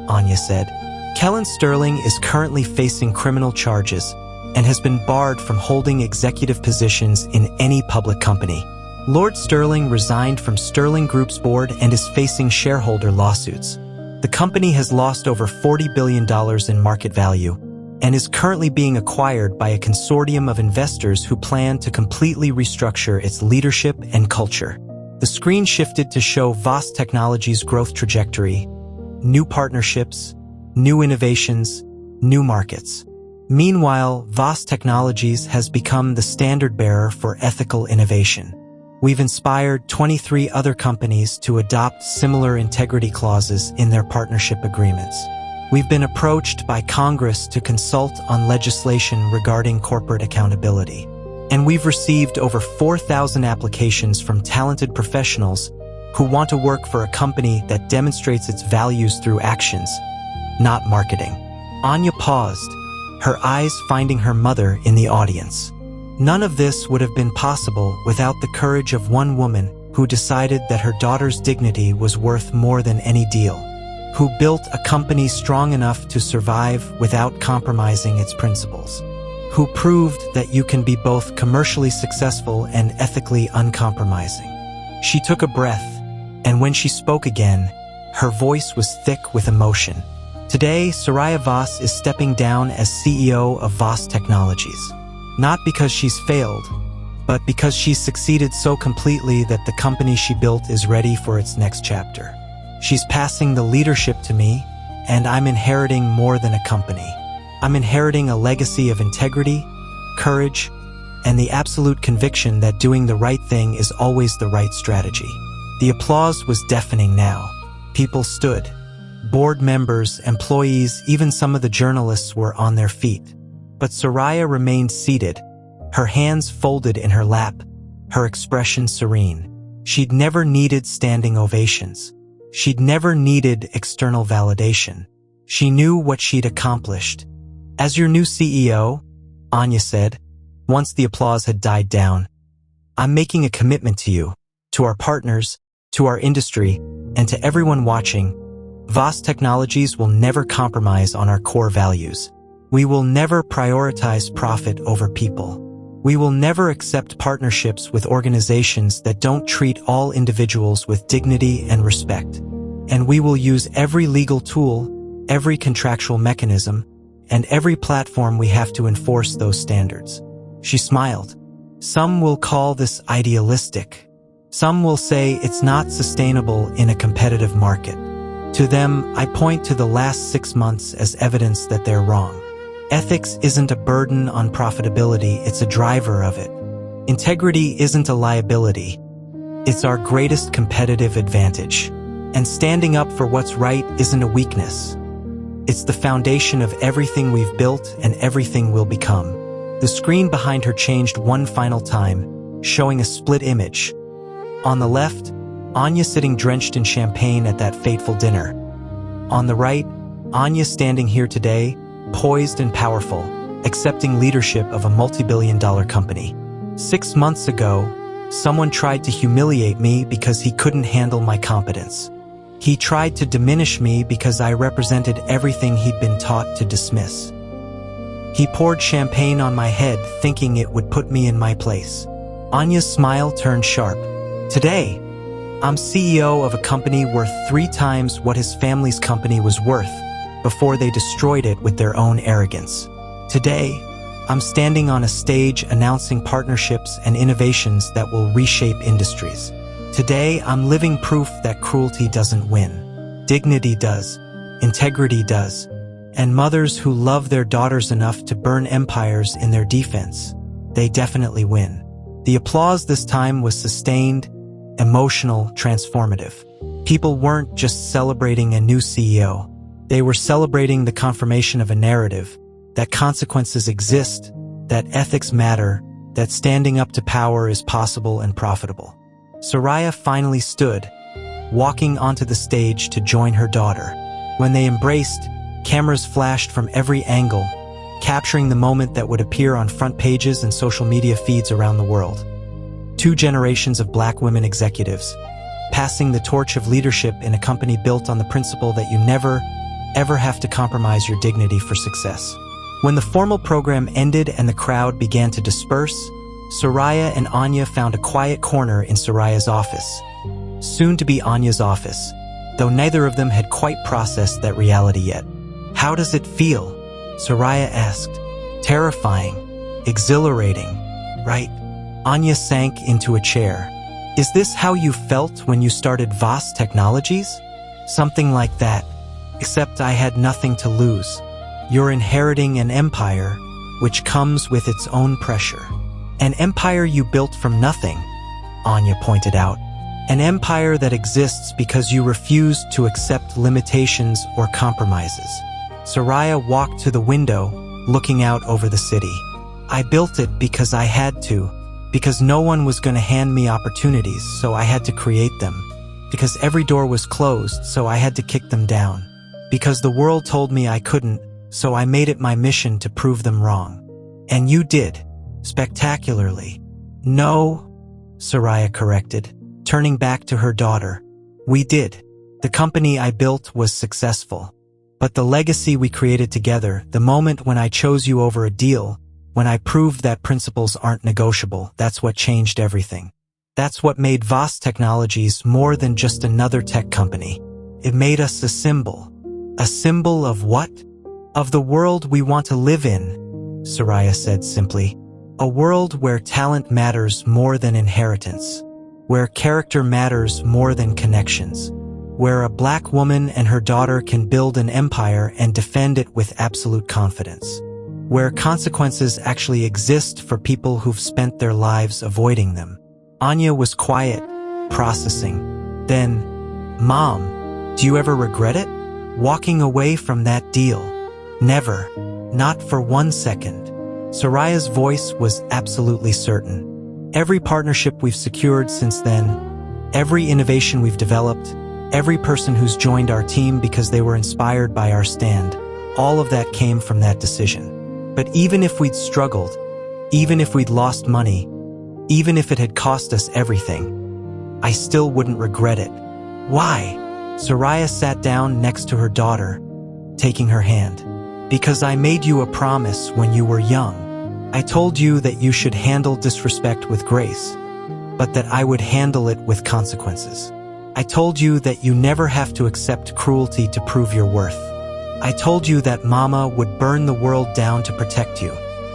Anya said. Kellen Sterling is currently facing criminal charges and has been barred from holding executive positions in any public company. Lord Sterling resigned from Sterling Group's board and is facing shareholder lawsuits. The company has lost over $40 billion in market value and is currently being acquired by a consortium of investors who plan to completely restructure its leadership and culture. The screen shifted to show VOS Technologies' growth trajectory, new partnerships, new innovations, new markets. Meanwhile, VOS Technologies has become the standard bearer for ethical innovation. We've inspired 23 other companies to adopt similar integrity clauses in their partnership agreements. We've been approached by Congress to consult on legislation regarding corporate accountability. And we've received over 4,000 applications from talented professionals who want to work for a company that demonstrates its values through actions, not marketing. Anya paused, her eyes finding her mother in the audience. None of this would have been possible without the courage of one woman who decided that her daughter's dignity was worth more than any deal, who built a company strong enough to survive without compromising its principles, who proved that you can be both commercially successful and ethically uncompromising. She took a breath, and when she spoke again, her voice was thick with emotion. Today, Soraya Vos is stepping down as CEO of VOS Technologies. Not because she's failed, but because she's succeeded so completely that the company she built is ready for its next chapter. She's passing the leadership to me, and I'm inheriting more than a company. I'm inheriting a legacy of integrity, courage, and the absolute conviction that doing the right thing is always the right strategy. The applause was deafening now. People stood. Board members, employees, even some of the journalists were on their feet. But Soraya remained seated, her hands folded in her lap, her expression serene. She'd never needed standing ovations. She'd never needed external validation. She knew what she'd accomplished. As your new CEO, Anya said, once the applause had died down, I'm making a commitment to you, to our partners, to our industry, and to everyone watching. VOS Technologies will never compromise on our core values. We will never prioritize profit over people. We will never accept partnerships with organizations that don't treat all individuals with dignity and respect. And we will use every legal tool, every contractual mechanism, and every platform we have to enforce those standards. She smiled. Some will call this idealistic. Some will say it's not sustainable in a competitive market. To them, I point to the last 6 months as evidence that they're wrong. Ethics isn't a burden on profitability, it's a driver of it. Integrity isn't a liability. It's our greatest competitive advantage. And standing up for what's right isn't a weakness. It's the foundation of everything we've built and everything we'll become. The screen behind her changed one final time, showing a split image. On the left, Anya sitting drenched in champagne at that fateful dinner. On the right, Anya standing here today, poised and powerful, accepting leadership of a multi-billion-dollar company. 6 months ago, someone tried to humiliate me because he couldn't handle my competence. He tried to diminish me because I represented everything he'd been taught to dismiss. He poured champagne on my head, thinking it would put me in my place. Anya's smile turned sharp. Today, I'm CEO of a company worth 3 times what his family's company was worth before they destroyed it with their own arrogance. Today, I'm standing on a stage announcing partnerships and innovations that will reshape industries. Today, I'm living proof that cruelty doesn't win. Dignity does. Integrity does. And mothers who love their daughters enough to burn empires in their defense, they definitely win. The applause this time was sustained, emotional, transformative. People weren't just celebrating a new CEO. They were celebrating the confirmation of a narrative, that consequences exist, that ethics matter, that standing up to power is possible and profitable. Soraya finally stood, walking onto the stage to join her daughter. When they embraced, cameras flashed from every angle, capturing the moment that would appear on front pages and social media feeds around the world. 2 generations of Black women executives, passing the torch of leadership in a company built on the principle that you never, ever have to compromise your dignity for success. When the formal program ended and the crowd began to disperse, Soraya and Anya found a quiet corner in Soraya's office. Soon to be Anya's office, though neither of them had quite processed that reality yet. "How does it feel?" Soraya asked. "Terrifying. Exhilarating. Right?" Anya sank into a chair. "Is this how you felt when you started Voss Technologies?" "Something like that, except I had nothing to lose. You're inheriting an empire, which comes with its own pressure. An empire you built from nothing," Anya pointed out. "An empire that exists because you refused to accept limitations or compromises." Soraya walked to the window, looking out over the city. "I built it because I had to, because no one was going to hand me opportunities, so I had to create them. Because every door was closed, so I had to kick them down. Because the world told me I couldn't, so I made it my mission to prove them wrong. And you did. Spectacularly." "No," Soraya corrected, turning back to her daughter. "We did. The company I built was successful. But the legacy we created together, the moment when I chose you over a deal, when I proved that principles aren't negotiable, that's what changed everything. That's what made Voss Technologies more than just another tech company. It made us a symbol. A symbol of what? Of the world we want to live in," Soraya said simply. "A world where talent matters more than inheritance, where character matters more than connections, where a Black woman and her daughter can build an empire and defend it with absolute confidence, where consequences actually exist for people who've spent their lives avoiding them." Anya was quiet, processing. Then, "Mom, do you ever regret it? Walking away from that deal?" "Never. Not for 1 second." Soraya's voice was absolutely certain. "Every partnership we've secured since then, every innovation we've developed, every person who's joined our team because they were inspired by our stand, all of that came from that decision. But even if we'd struggled, even if we'd lost money, even if it had cost us everything, I still wouldn't regret it." "Why?" Soraya sat down next to her daughter, taking her hand. "Because I made you a promise when you were young. I told you that you should handle disrespect with grace, but that I would handle it with consequences. I told you that you never have to accept cruelty to prove your worth. I told you that Mama would burn the world down to protect you."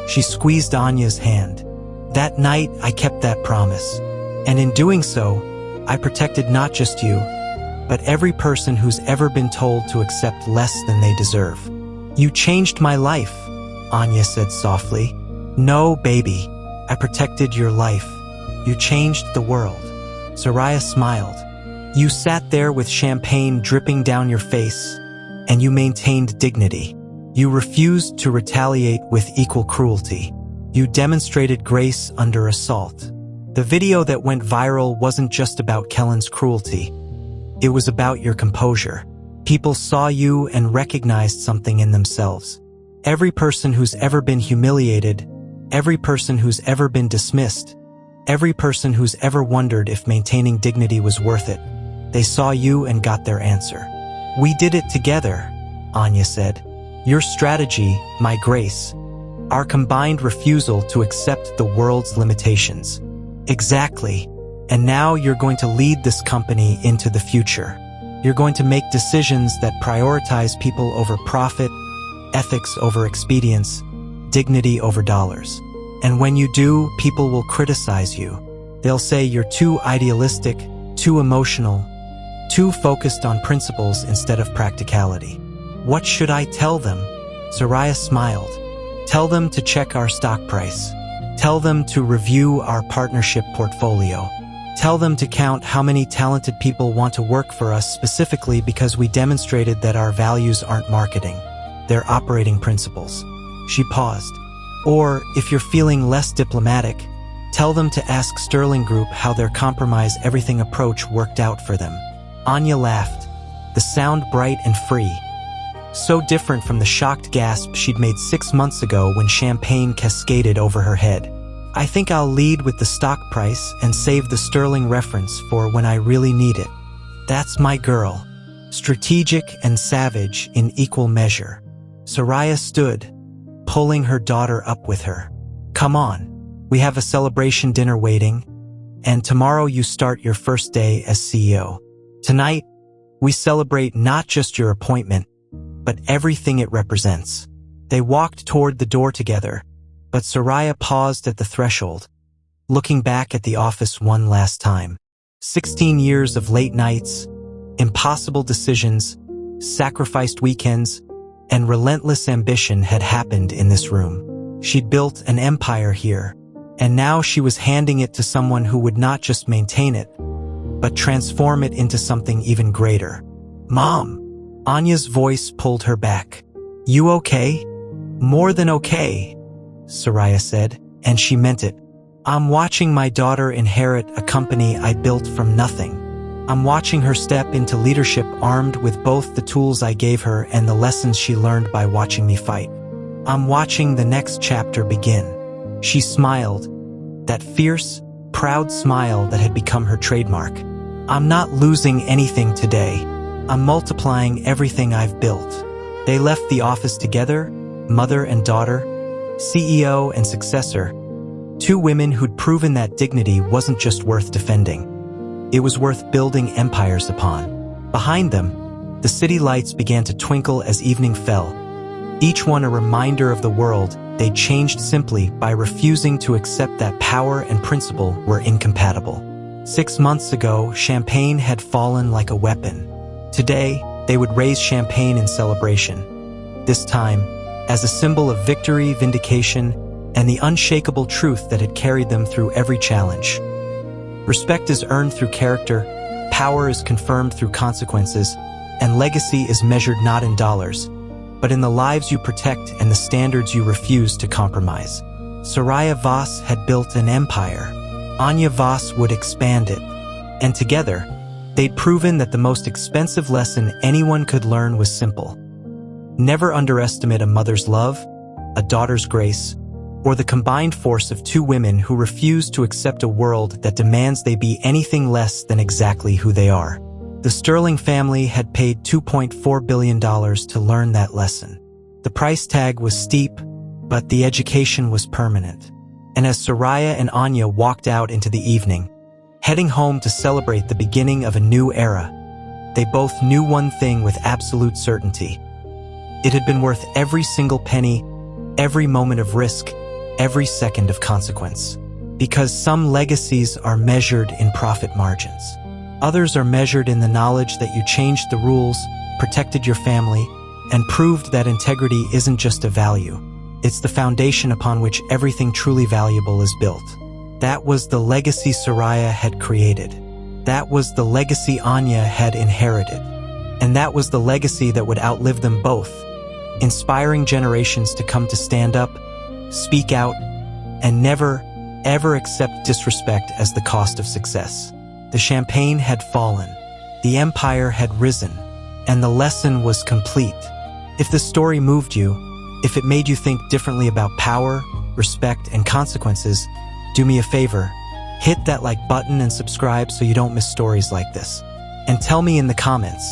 She squeezed Anya's hand. "That night, I kept that promise. And in doing so, I protected not just you, but every person who's ever been told to accept less than they deserve." "You changed my life," Anya said softly. "No, baby. I protected your life. You changed the world." Soraya smiled. "You sat there with champagne dripping down your face, and you maintained dignity. You refused to retaliate with equal cruelty. You demonstrated grace under assault." The video that went viral wasn't just about Kellen's cruelty. It was about your composure. People saw you and recognized something in themselves. Every person who's ever been humiliated, every person who's ever been dismissed, every person who's ever wondered if maintaining dignity was worth it, they saw you and got their answer. "We did it together," Anya said. "Your strategy, my grace. Our combined refusal to accept the world's limitations." "Exactly. And now you're going to lead this company into the future. You're going to make decisions that prioritize people over profit, ethics over expedience, dignity over dollars. And when you do, people will criticize you. They'll say you're too idealistic, too emotional, too focused on principles instead of practicality." "What should I tell them?" Soraya smiled. "Tell them to check our stock price. Tell them to review our partnership portfolio. Tell them to count how many talented people want to work for us specifically because we demonstrated that our values aren't marketing. They're operating principles." She paused. "Or, if you're feeling less diplomatic, tell them to ask Sterling Group how their compromise everything approach worked out for them." Anya laughed, the sound bright and free. So different from the shocked gasp she'd made 6 months ago when champagne cascaded over her head. "I think I'll lead with the stock price and save the Sterling reference for when I really need it. That's my girl. Strategic and savage in equal measure." Soraya stood, pulling her daughter up with her. "Come on. We have a celebration dinner waiting, and tomorrow you start your first day as CEO. Tonight, we celebrate not just your appointment, but everything it represents." They walked toward the door together, but Soraya paused at the threshold, looking back at the office one last time. 16 years of late nights, impossible decisions, sacrificed weekends, and relentless ambition had happened in this room. She'd built an empire here, and now she was handing it to someone who would not just maintain it, but transform it into something even greater. "Mom!" Anya's voice pulled her back. "You okay?" "More than okay," Soraya said, and she meant it. "I'm watching my daughter inherit a company I built from nothing. I'm watching her step into leadership armed with both the tools I gave her and the lessons she learned by watching me fight. I'm watching the next chapter begin." She smiled, that fierce, proud smile that had become her trademark. "I'm not losing anything today. I'm multiplying everything I've built." They left the office together, mother and daughter, CEO and successor, two women who'd proven that dignity wasn't just worth defending. It was worth building empires upon. Behind them, the city lights began to twinkle as evening fell, each one a reminder of the world they'd changed simply by refusing to accept that power and principle were incompatible. 6 months ago, champagne had fallen like a weapon. Today, they would raise champagne in celebration. This time, as a symbol of victory, vindication, and the unshakable truth that had carried them through every challenge. Respect is earned through character, power is confirmed through consequences, and legacy is measured not in dollars, but in the lives you protect and the standards you refuse to compromise. Soraya Voss had built an empire. Anya Voss would expand it. And together, they'd proven that the most expensive lesson anyone could learn was simple. Never underestimate a mother's love, a daughter's grace, or the combined force of two women who refuse to accept a world that demands they be anything less than exactly who they are. The Sterling family had paid $2.4 billion to learn that lesson. The price tag was steep, but the education was permanent. And as Soraya and Anya walked out into the evening, heading home to celebrate the beginning of a new era, they both knew one thing with absolute certainty. It had been worth every single penny, every moment of risk, every second of consequence. Because some legacies are measured in profit margins. Others are measured in the knowledge that you changed the rules, protected your family, and proved that integrity isn't just a value. It's the foundation upon which everything truly valuable is built. That was the legacy Soraya had created. That was the legacy Anya had inherited. And that was the legacy that would outlive them both, inspiring generations to come to stand up, speak out, and never, ever accept disrespect as the cost of success. The champagne had fallen, the empire had risen, and the lesson was complete. If the story moved you, if it made you think differently about power, respect, and consequences, do me a favor, hit that like button and subscribe so you don't miss stories like this. And tell me in the comments,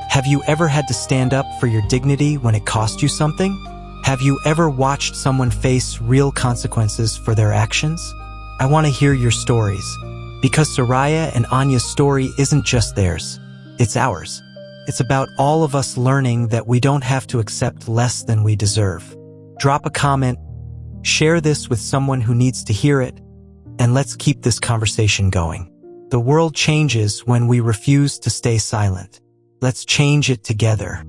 have you ever had to stand up for your dignity when it cost you something? Have you ever watched someone face real consequences for their actions? I want to hear your stories, because Soraya and Anya's story isn't just theirs, it's ours. It's about all of us learning that we don't have to accept less than we deserve. Drop a comment, share this with someone who needs to hear it, and let's keep this conversation going. The world changes when we refuse to stay silent. Let's change it together.